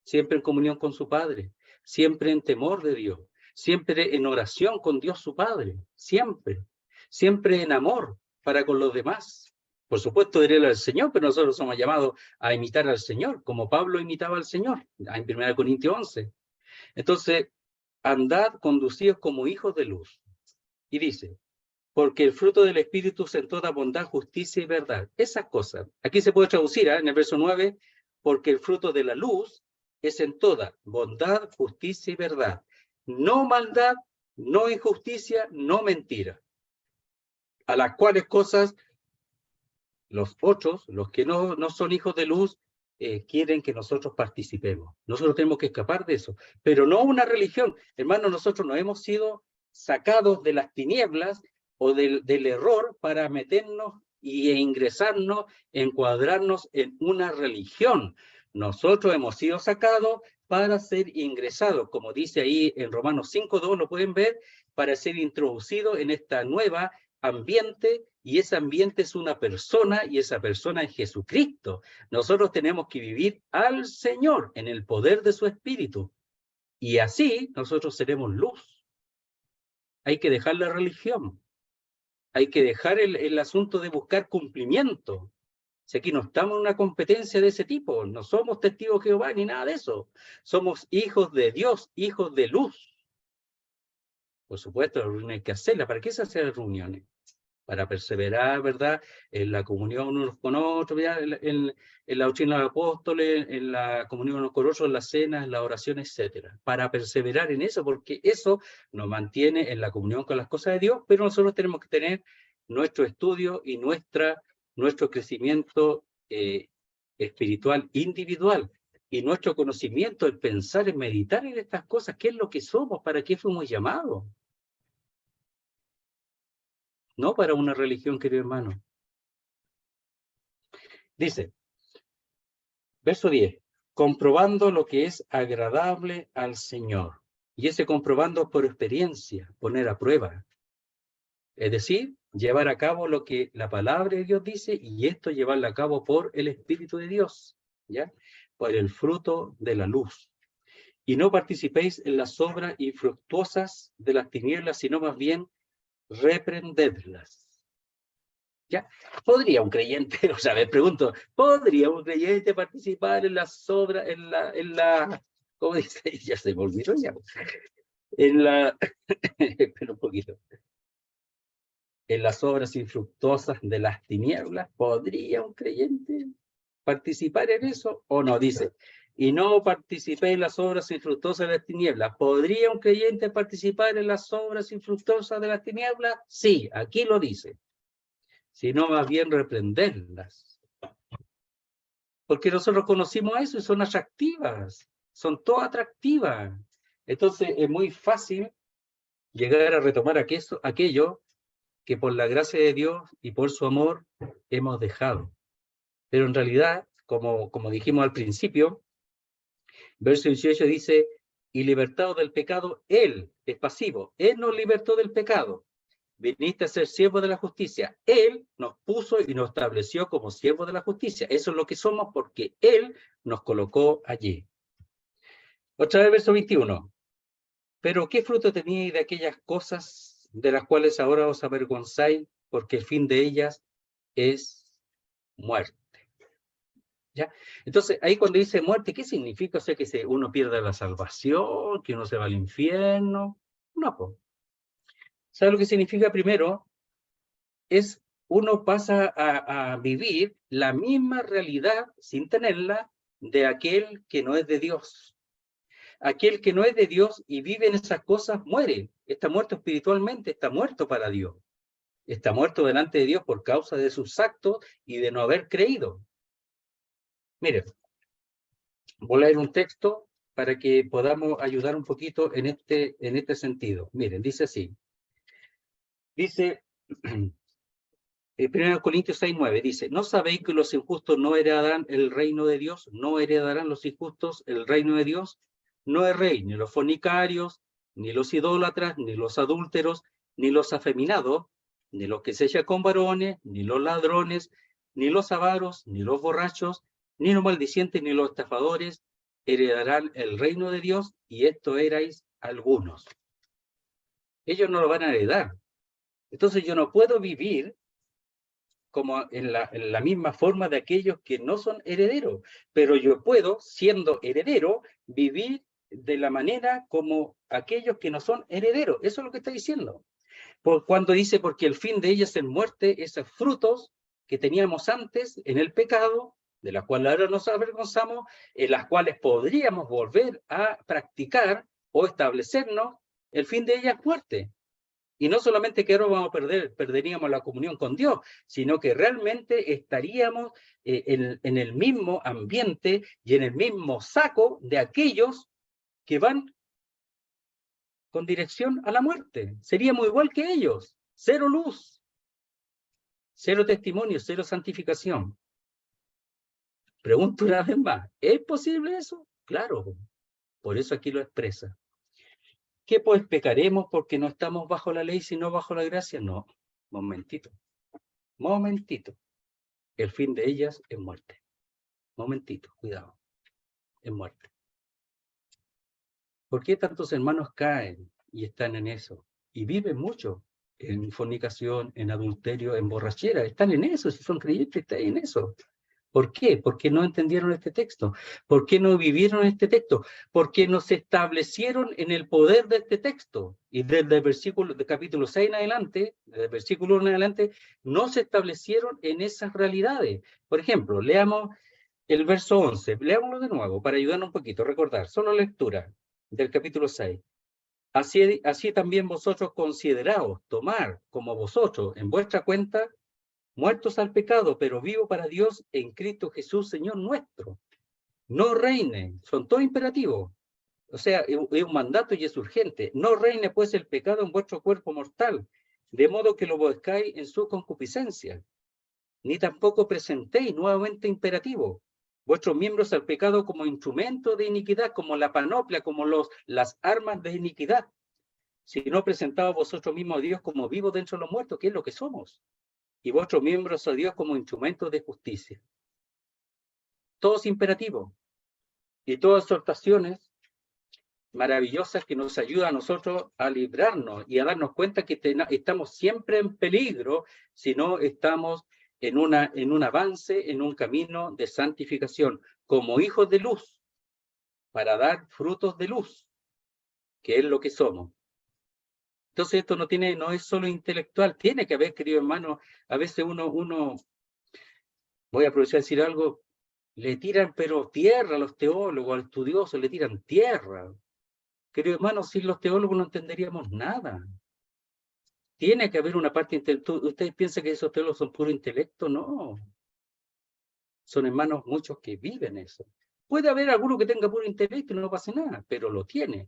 Siempre en comunión con su Padre, siempre en temor de Dios, siempre en oración con Dios su Padre, siempre en amor para con los demás. Por supuesto, él era el Señor, pero nosotros somos llamados a imitar al Señor, como Pablo imitaba al Señor, en 1 Corintios 11. Entonces, andad conducidos como hijos de luz. Y dice, porque el fruto del Espíritu es en toda bondad, justicia y verdad. Esas cosas. Aquí se puede traducir en el verso 9, porque el fruto de la luz es en toda bondad, justicia y verdad. No maldad, no injusticia, no mentira. A las cuales cosas los otros, los que no son hijos de luz, quieren que nosotros participemos. Nosotros tenemos que escapar de eso. Pero no una religión. Hermanos, nosotros no hemos sido sacados de las tinieblas o del error para meternos e ingresarnos, encuadrarnos en una religión. Nosotros hemos sido sacados para ser ingresados, como dice ahí en Romanos 5:2, lo pueden ver, para ser introducidos en esta nueva ambiente, y ese ambiente es una persona, y esa persona es Jesucristo. Nosotros tenemos que vivir al Señor en el poder de su Espíritu, y así nosotros seremos luz. hay que dejar la religión. Hay que dejar el asunto de buscar cumplimiento. Si aquí no estamos en una competencia de ese tipo, no somos testigos de Jehová ni nada de eso. Somos hijos de Dios, hijos de luz. Por supuesto, las reuniones hay que hacerlas. ¿Para qué se hacen las reuniones? Para perseverar, ¿verdad? En la comunión unos con otros, ¿verdad? En la doctrina de los apóstoles, en la comunión unos con otros, en las cenas, en la oración, etc. Para perseverar en eso, porque eso nos mantiene en la comunión con las cosas de Dios, pero nosotros tenemos que tener nuestro estudio y nuestro crecimiento espiritual individual, y nuestro conocimiento, el pensar, en meditar en estas cosas, qué es lo que somos, para qué fuimos llamados. No para una religión, querido hermano. Dice, verso 10, comprobando lo que es agradable al Señor. Y ese comprobando por experiencia, poner a prueba. Es decir, llevar a cabo lo que la palabra de Dios dice, y esto llevarlo a cabo por el Espíritu de Dios, ¿ya? Por el fruto de la luz. Y no participéis en las obras infructuosas de las tinieblas, sino más bien reprendedlas. ¿Ya? ¿Podría un creyente, o sea, me pregunto, ¿podría un creyente participar en las obras, ¿cómo dice? Ya se me olvidó ya. Espera un poquito. En las obras infructuosas de las tinieblas, ¿podría un creyente participar en eso o no? Dice, y no participé en las obras infructuosas de las tinieblas. ¿Podría un creyente participar en las obras infructuosas de las tinieblas? Sí, aquí lo dice. Sino más bien reprenderlas. Porque nosotros conocimos eso y son atractivas, son todas atractivas. Entonces es muy fácil llegar a retomar aquello que por la gracia de Dios y por su amor hemos dejado. Pero en realidad, como dijimos al principio, verso 18 dice, y libertado del pecado, Él es pasivo, Él nos libertó del pecado. Viniste a ser siervo de la justicia. Él nos puso y nos estableció como siervos de la justicia. Eso es lo que somos porque Él nos colocó allí. Otra vez, verso 21. Pero ¿qué fruto teníais de aquellas cosas de las cuales ahora os avergonzáis? Porque el fin de ellas es muerte. ¿Ya? Entonces, ahí cuando dice muerte, ¿qué significa? O sea, que uno pierde la salvación, que uno se va al infierno. No, pues. ¿Sabe lo que significa primero? Es uno pasa a vivir la misma realidad sin tenerla de aquel que no es de Dios. Aquel que no es de Dios y vive en esas cosas muere. Está muerto espiritualmente, está muerto para Dios. Está muerto delante de Dios por causa de sus actos y de no haber creído. Miren, voy a leer un texto para que podamos ayudar un poquito en este sentido. Miren, dice así. Dice... 1 Corintios 6:9 dice, ¿no sabéis que los injustos no heredarán el reino de Dios? ¿No heredarán los injustos el reino de Dios? No erréis ni los fornicarios, ni los idólatras, ni los adúlteros, ni los afeminados, ni los que se echan con varones, ni los ladrones, ni los avaros, ni los borrachos, ni los maldicientes, ni los estafadores, heredarán el reino de Dios, y esto erais algunos. Ellos no lo van a heredar. Entonces yo no puedo vivir como en la misma forma de aquellos que no son herederos, pero yo puedo, siendo heredero, vivir de la manera como aquellos que no son herederos. Eso es lo que está diciendo. Cuando dice, porque el fin de ellas es muerte, esos frutos que teníamos antes en el pecado, de las cuales ahora nos avergonzamos, en las cuales podríamos volver a practicar o establecernos, el fin de ellas es muerte. Y no solamente que ahora vamos a perderíamos la comunión con Dios, sino que realmente estaríamos en el mismo ambiente y en el mismo saco de aquellos que van con dirección a la muerte. Seríamos igual que ellos. Cero luz, cero testimonio, cero santificación. Pregunto una vez más, ¿es posible eso? Claro, por eso aquí lo expresa. ¿Qué pues pecaremos porque no estamos bajo la ley sino bajo la gracia? No, momentito. El fin de ellas es muerte. Momentito, cuidado. Es muerte. ¿Por qué tantos hermanos caen y están en eso? y viven mucho en fornicación, en adulterio, en borrachera. Están en eso, si son creyentes, están en eso. ¿Por qué? Porque no entendieron este texto. ¿Por qué no vivieron este texto? Porque no se establecieron en el poder de este texto. Y desde el versículo de capítulo 6 en adelante, desde el versículo 1 en adelante, no se establecieron en esas realidades. Por ejemplo, leamos el verso 11. Leámoslo de nuevo para ayudarnos un poquito, recordar. Solo lectura del capítulo 6. Así también vosotros consideraos tomar como vosotros en vuestra cuenta muertos al pecado, pero vivos para Dios en Cristo Jesús, Señor nuestro. No reine, son todos imperativos. O sea, es un mandato y es urgente. No reine pues el pecado en vuestro cuerpo mortal, de modo que lo obedezcáis en su concupiscencia. Ni tampoco presentéis nuevamente imperativo vuestros miembros al pecado como instrumento de iniquidad, como la panoplia, como las armas de iniquidad, sino presentaos vosotros mismos a Dios como vivos dentro de los muertos, que es lo que somos, y vuestros miembros a Dios como instrumentos de justicia. Todos imperativos y todas exhortaciones maravillosas que nos ayudan a nosotros a librarnos y a darnos cuenta que estamos siempre en peligro si no estamos en un avance, en un camino de santificación, como hijos de luz, para dar frutos de luz, que es lo que somos. Entonces esto no es solo intelectual, tiene que haber, querido hermano, a veces uno, voy a aprovechar de decir algo, le tiran pero tierra a los teólogos, a los estudiosos, le tiran tierra. Querido hermano, sin los teólogos no entenderíamos nada. Tiene que haber una parte intelectual. ¿Ustedes piensan que esos teólogos son puro intelecto? No. Son hermanos muchos que viven eso. Puede haber alguno que tenga puro intelecto y no pase nada, pero lo tiene.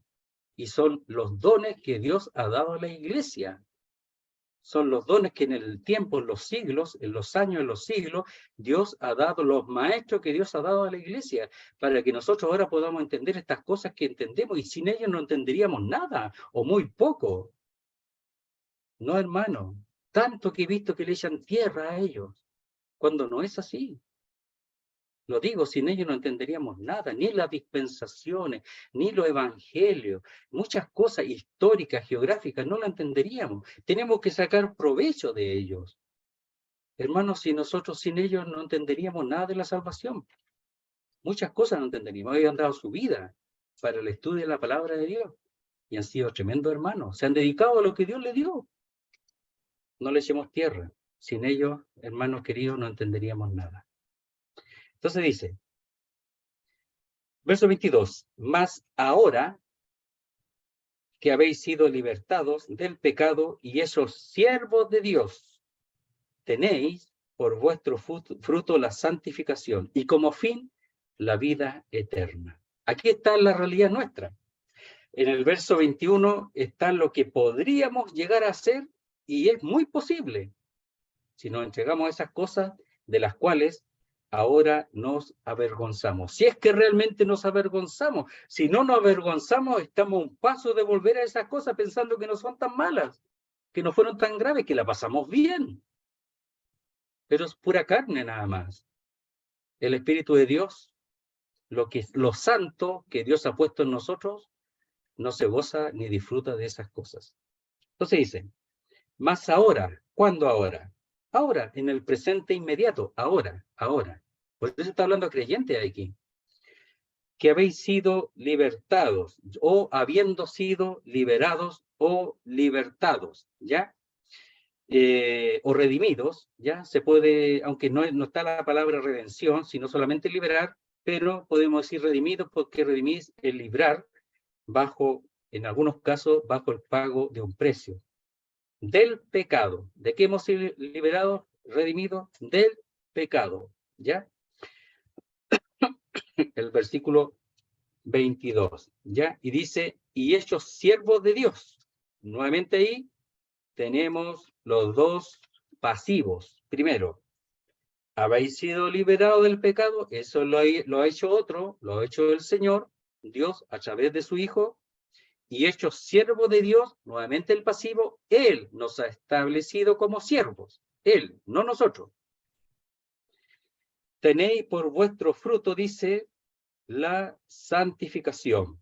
Y son los dones que Dios ha dado a la iglesia. Son los dones que en el tiempo, en los siglos, en los años, en los siglos, Dios ha dado, los maestros que Dios ha dado a la iglesia, para que nosotros ahora podamos entender estas cosas que entendemos, y sin ellos no entenderíamos nada, o muy poco. No, hermano, tanto que he visto que le echan tierra a ellos, cuando no es así. Lo digo, sin ellos no entenderíamos nada, ni las dispensaciones, ni los evangelios, muchas cosas históricas, geográficas, no las entenderíamos. Tenemos que sacar provecho de ellos. Hermanos, si nosotros sin ellos no entenderíamos nada de la salvación, muchas cosas no entenderíamos. Ellos han dado su vida para el estudio de la palabra de Dios y han sido tremendos hermanos. Se han dedicado a lo que Dios les dio. No le echemos tierra. Sin ellos, hermanos queridos, no entenderíamos nada. Entonces dice, verso 22, mas ahora que habéis sido libertados del pecado y esos siervos de Dios, tenéis por vuestro fruto la santificación y como fin la vida eterna. Aquí está la realidad nuestra. En el verso 21 está lo que podríamos llegar a hacer y es muy posible si nos entregamos a esas cosas de las cuales ahora nos avergonzamos. Si es que realmente nos avergonzamos, si no nos avergonzamos, estamos a un paso de volver a esas cosas pensando que no son tan malas, que no fueron tan graves, que la pasamos bien. Pero es pura carne nada más. El Espíritu de Dios, lo santo que Dios ha puesto en nosotros, no se goza ni disfruta de esas cosas. Entonces dice, más ahora, ¿cuándo ahora? Ahora, en el presente inmediato, ahora. Por eso está hablando creyente aquí. Que habéis sido libertados, o habiendo sido liberados, o libertados, ¿ya? O redimidos, ¿ya? Se puede, aunque no está la palabra redención, sino solamente liberar, pero podemos decir redimidos porque redimir es librar bajo, en algunos casos, bajo el pago de un precio. Del pecado. ¿De qué hemos sido liberados, redimidos? Del pecado, ¿ya? El versículo 22, ¿ya? Y dice, y hechos siervos de Dios. Nuevamente ahí tenemos los dos pasivos. Primero, habéis sido liberados del pecado, eso lo ha hecho otro, lo ha hecho el Señor, Dios, a través de su Hijo, y hechos siervos de Dios, nuevamente el pasivo, Él nos ha establecido como siervos, Él, no nosotros. Tenéis por vuestro fruto, dice, la santificación.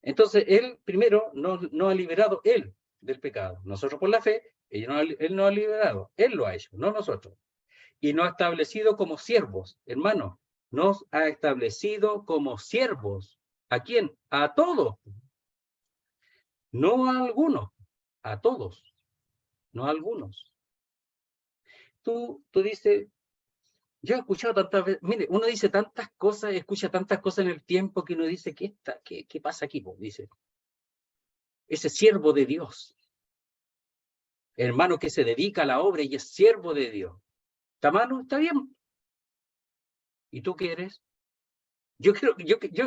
Entonces, Él primero no ha liberado Él del pecado. Nosotros por la fe, Él no ha liberado. Él lo ha hecho, no nosotros. Y nos ha establecido como siervos, hermanos. Nos ha establecido como siervos. ¿A quién? A todos. No a algunos, a todos. No a algunos. Tú dices, yo he escuchado tantas veces, mire, uno dice tantas cosas, escucha tantas cosas en el tiempo que uno dice, ¿qué pasa aquí? Dice, ese siervo de Dios, hermano que se dedica a la obra y es siervo de Dios. ¿Está malo? Está bien. ¿Y tú qué eres? Yo,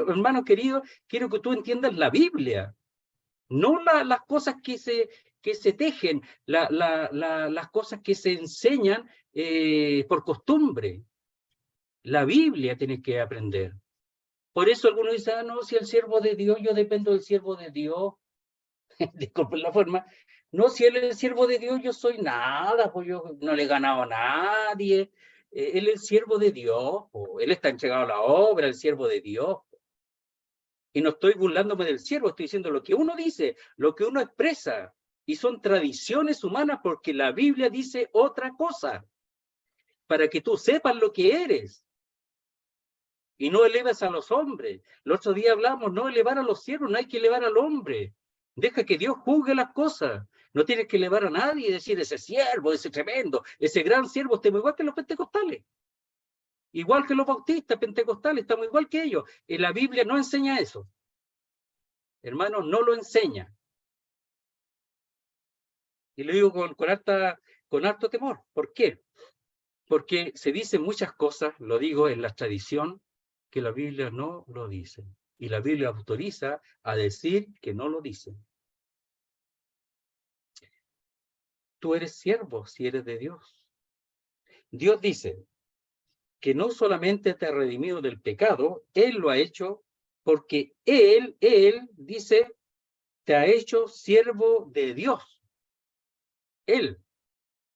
hermano querido, quiero que tú entiendas la Biblia, no las cosas que se tejen, las cosas que se enseñan por costumbre. La Biblia tienes que aprender. Por eso algunos dicen, no, si el siervo de Dios, yo dependo del siervo de Dios. Disculpen la forma. No, si él es el siervo de Dios, yo soy nada, pues yo no le he ganado a nadie. Él es el siervo de Dios, pues. Él está entregado a la obra, el siervo de Dios. Y no estoy burlándome del siervo, estoy diciendo lo que uno dice, lo que uno expresa. Y son tradiciones humanas porque la Biblia dice otra cosa. Para que tú sepas lo que eres. Y no eleves a los hombres. El otro día hablamos, no elevar a los siervos, no hay que elevar al hombre. Deja que Dios juzgue las cosas. No tienes que elevar a nadie y decir, ese siervo, ese tremendo, ese gran siervo, estamos igual que los pentecostales. Igual que los bautistas pentecostales, estamos igual que ellos. Y la Biblia no enseña eso. Hermanos, no lo enseña. Y lo digo con harto temor. ¿Por qué? Porque se dicen muchas cosas, lo digo en la tradición, que la Biblia no lo dice. Y la Biblia autoriza a decir que no lo dice. Tú eres siervo si eres de Dios. Dios dice que no solamente te ha redimido del pecado, Él lo ha hecho porque Él dice, te ha hecho siervo de Dios. Él.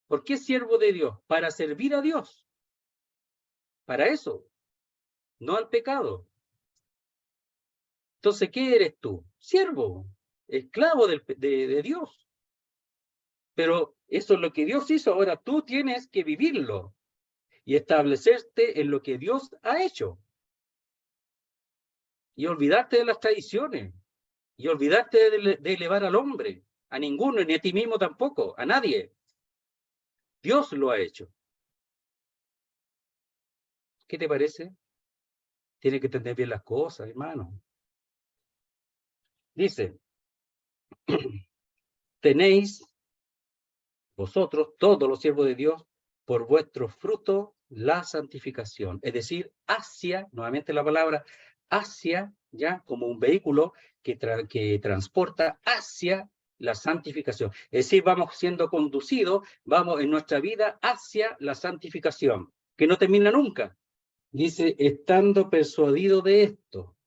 ¿Por qué siervo de Dios? Para servir a Dios. Para eso. No al pecado. Entonces, ¿qué eres tú? Siervo. Esclavo de Dios. Pero eso es lo que Dios hizo. Ahora tú tienes que vivirlo y establecerte en lo que Dios ha hecho. Y olvidarte de las tradiciones. Y olvidarte de elevar al hombre. A ninguno, ni a ti mismo tampoco. A nadie. Dios lo ha hecho. ¿Qué te parece? Tiene que entender bien las cosas, hermano. Dice, tenéis vosotros, todos los siervos de Dios, por vuestro fruto la santificación. Es decir, hacia, nuevamente la palabra, hacia, ya como un vehículo que transporta hacia la santificación. Es decir, vamos siendo conducidos, vamos en nuestra vida hacia la santificación, que no termina nunca. Dice, estando persuadido de esto,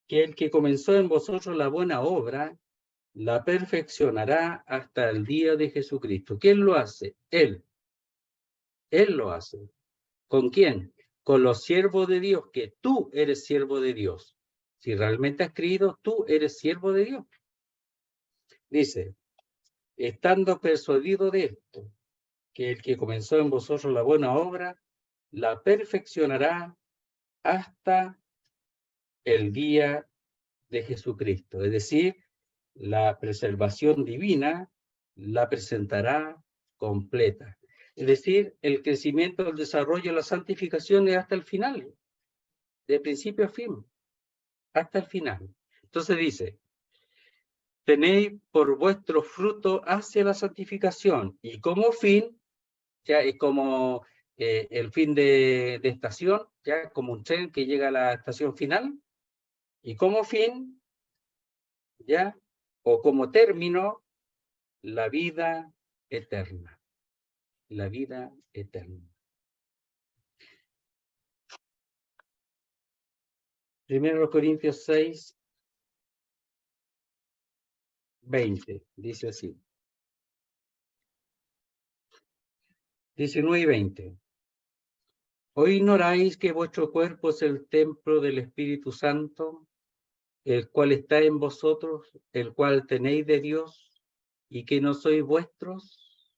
que el que comenzó en vosotros la buena obra, la perfeccionará hasta el día de Jesucristo. ¿Quién lo hace? Él. Él lo hace. ¿Con quién? Con los siervos de Dios, que tú eres siervo de Dios. Si realmente has creído, tú eres siervo de Dios. Dice, estando persuadido de esto, que el que comenzó en vosotros la buena obra, la perfeccionará hasta el día de Jesucristo. Es decir, la preservación divina la presentará completa. Es decir, el crecimiento, el desarrollo, la santificación es hasta el final, de principio a fin, hasta el final. Entonces dice, tenéis por vuestro fruto hacia la santificación y como fin, ya es como el fin de estación, ya como un tren que llega a la estación final, y como fin, ya, o como término, la vida eterna. La vida eterna. Primero Corintios 6, 20, dice así. 19 y 20. ¿O ignoráis que vuestro cuerpo es el templo del Espíritu Santo, el cual está en vosotros, el cual tenéis de Dios, y que no sois vuestros,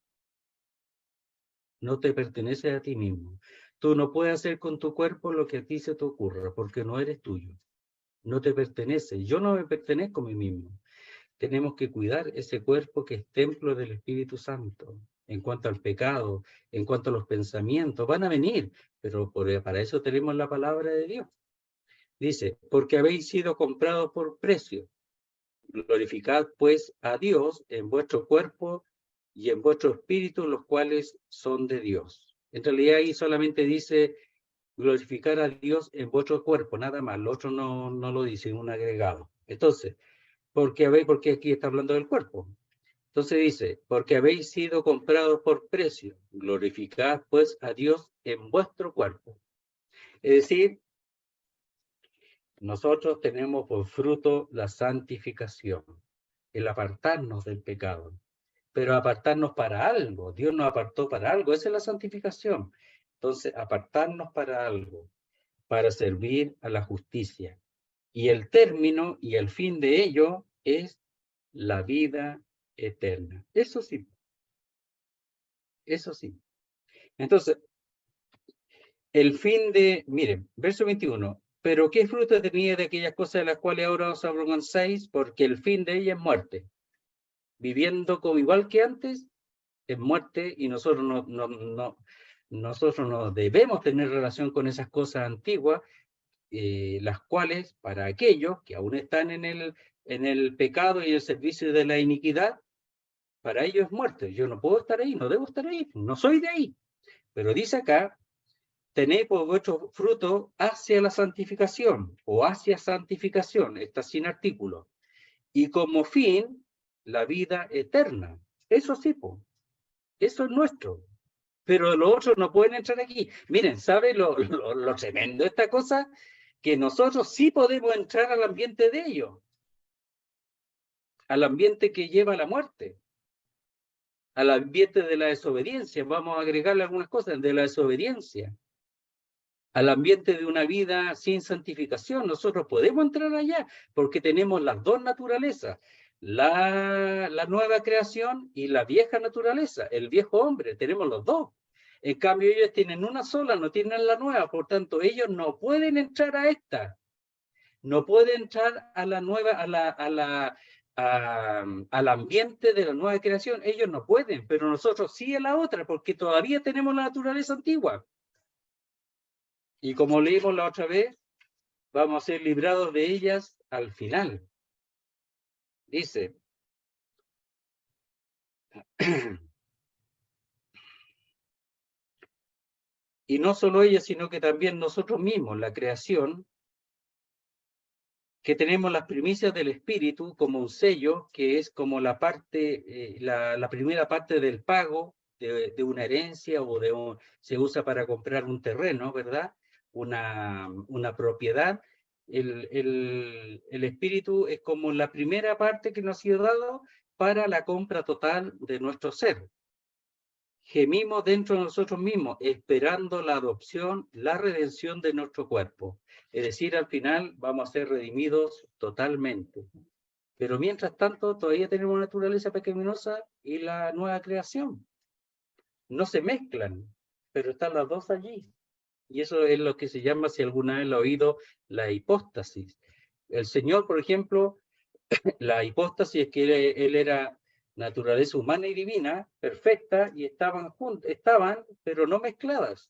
no te pertenece a ti mismo. Tú no puedes hacer con tu cuerpo lo que a ti se te ocurra, porque no eres tuyo. No te pertenece. Yo no me pertenezco a mí mismo. Tenemos que cuidar ese cuerpo que es templo del Espíritu Santo. En cuanto al pecado, en cuanto a los pensamientos, van a venir, pero para eso tenemos la palabra de Dios. Dice, porque habéis sido comprados por precio. Glorificad pues a Dios en vuestro cuerpo y en vuestro espíritu, los cuales son de Dios. En realidad ahí solamente dice glorificar a Dios en vuestro cuerpo, nada más. Lo otro no lo dice, un agregado. Entonces, porque aquí está hablando del cuerpo. Entonces dice, porque habéis sido comprados por precio, glorificad pues a Dios en vuestro cuerpo. Es decir, nosotros tenemos por fruto la santificación, el apartarnos del pecado, pero apartarnos para algo. Dios nos apartó para algo, esa es la santificación. Entonces, apartarnos para algo, para servir a la justicia. Y el término y el fin de ello es la vida eterna. Eso sí. Eso sí. Entonces, el fin de, miren, verso 21. Pero ¿qué fruto tenía de aquellas cosas de las cuales ahora os avergonzáis? Porque el fin de ellas es muerte. Viviendo como igual que antes, es muerte, y nosotros nosotros no debemos tener relación con esas cosas antiguas, las cuales para aquellos que aún están en el pecado y el servicio de la iniquidad, para ellos es muerte. Yo no puedo estar ahí, no debo estar ahí, no soy de ahí. Pero dice acá, tenéis por vuestro fruto hacia la santificación, o hacia santificación, está sin artículo, y como fin, la vida eterna. Eso sí, eso es nuestro. Pero los otros no pueden entrar aquí. Miren, ¿sabe lo tremendo de esta cosa? Que nosotros sí podemos entrar al ambiente de ellos, al ambiente que lleva a la muerte, al ambiente de la desobediencia. Vamos a agregarle algunas cosas de la desobediencia, al ambiente de una vida sin santificación. Nosotros podemos entrar allá porque tenemos las dos naturalezas, la nueva creación y la vieja naturaleza, el viejo hombre, tenemos los dos. En cambio, ellos tienen una sola, no tienen la nueva, por tanto, ellos no pueden entrar a esta, no pueden entrar a la nueva, al ambiente de la nueva creación. Ellos no pueden, pero nosotros sí a la otra, porque todavía tenemos la naturaleza antigua. Y como leímos la otra vez, vamos a ser librados de ellas al final. Dice, y no solo ellas, sino que también nosotros mismos, la creación, que tenemos las primicias del Espíritu como un sello, que es como la parte, la primera parte del pago de una herencia, o se usa para comprar un terreno, ¿verdad? Una propiedad. El Espíritu es como la primera parte que nos ha sido dado para la compra total de nuestro ser. Gemimos dentro de nosotros mismos, esperando la adopción, la redención de nuestro cuerpo. Es decir, al final vamos a ser redimidos totalmente. Pero mientras tanto, todavía tenemos naturaleza pecaminosa y la nueva creación. No se mezclan, pero están las dos allí. Y eso es lo que se llama, si alguna vez lo ha oído, la hipóstasis. El Señor, por ejemplo, la hipóstasis es que él era naturaleza humana y divina, perfecta, y estaban, pero no mezcladas.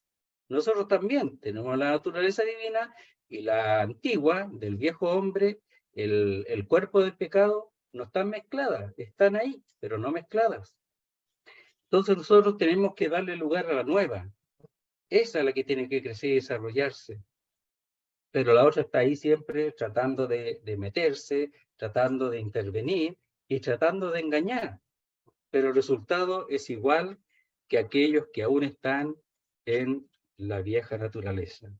Nosotros también tenemos la naturaleza divina y la antigua, del viejo hombre, el cuerpo del pecado, no están mezcladas, están ahí, pero no mezcladas. Entonces nosotros tenemos que darle lugar a la nueva. Esa es la que tiene que crecer y desarrollarse. Pero la otra está ahí siempre tratando de meterse, tratando de intervenir y tratando de engañar. Pero el resultado es igual que aquellos que aún están en la vieja naturaleza.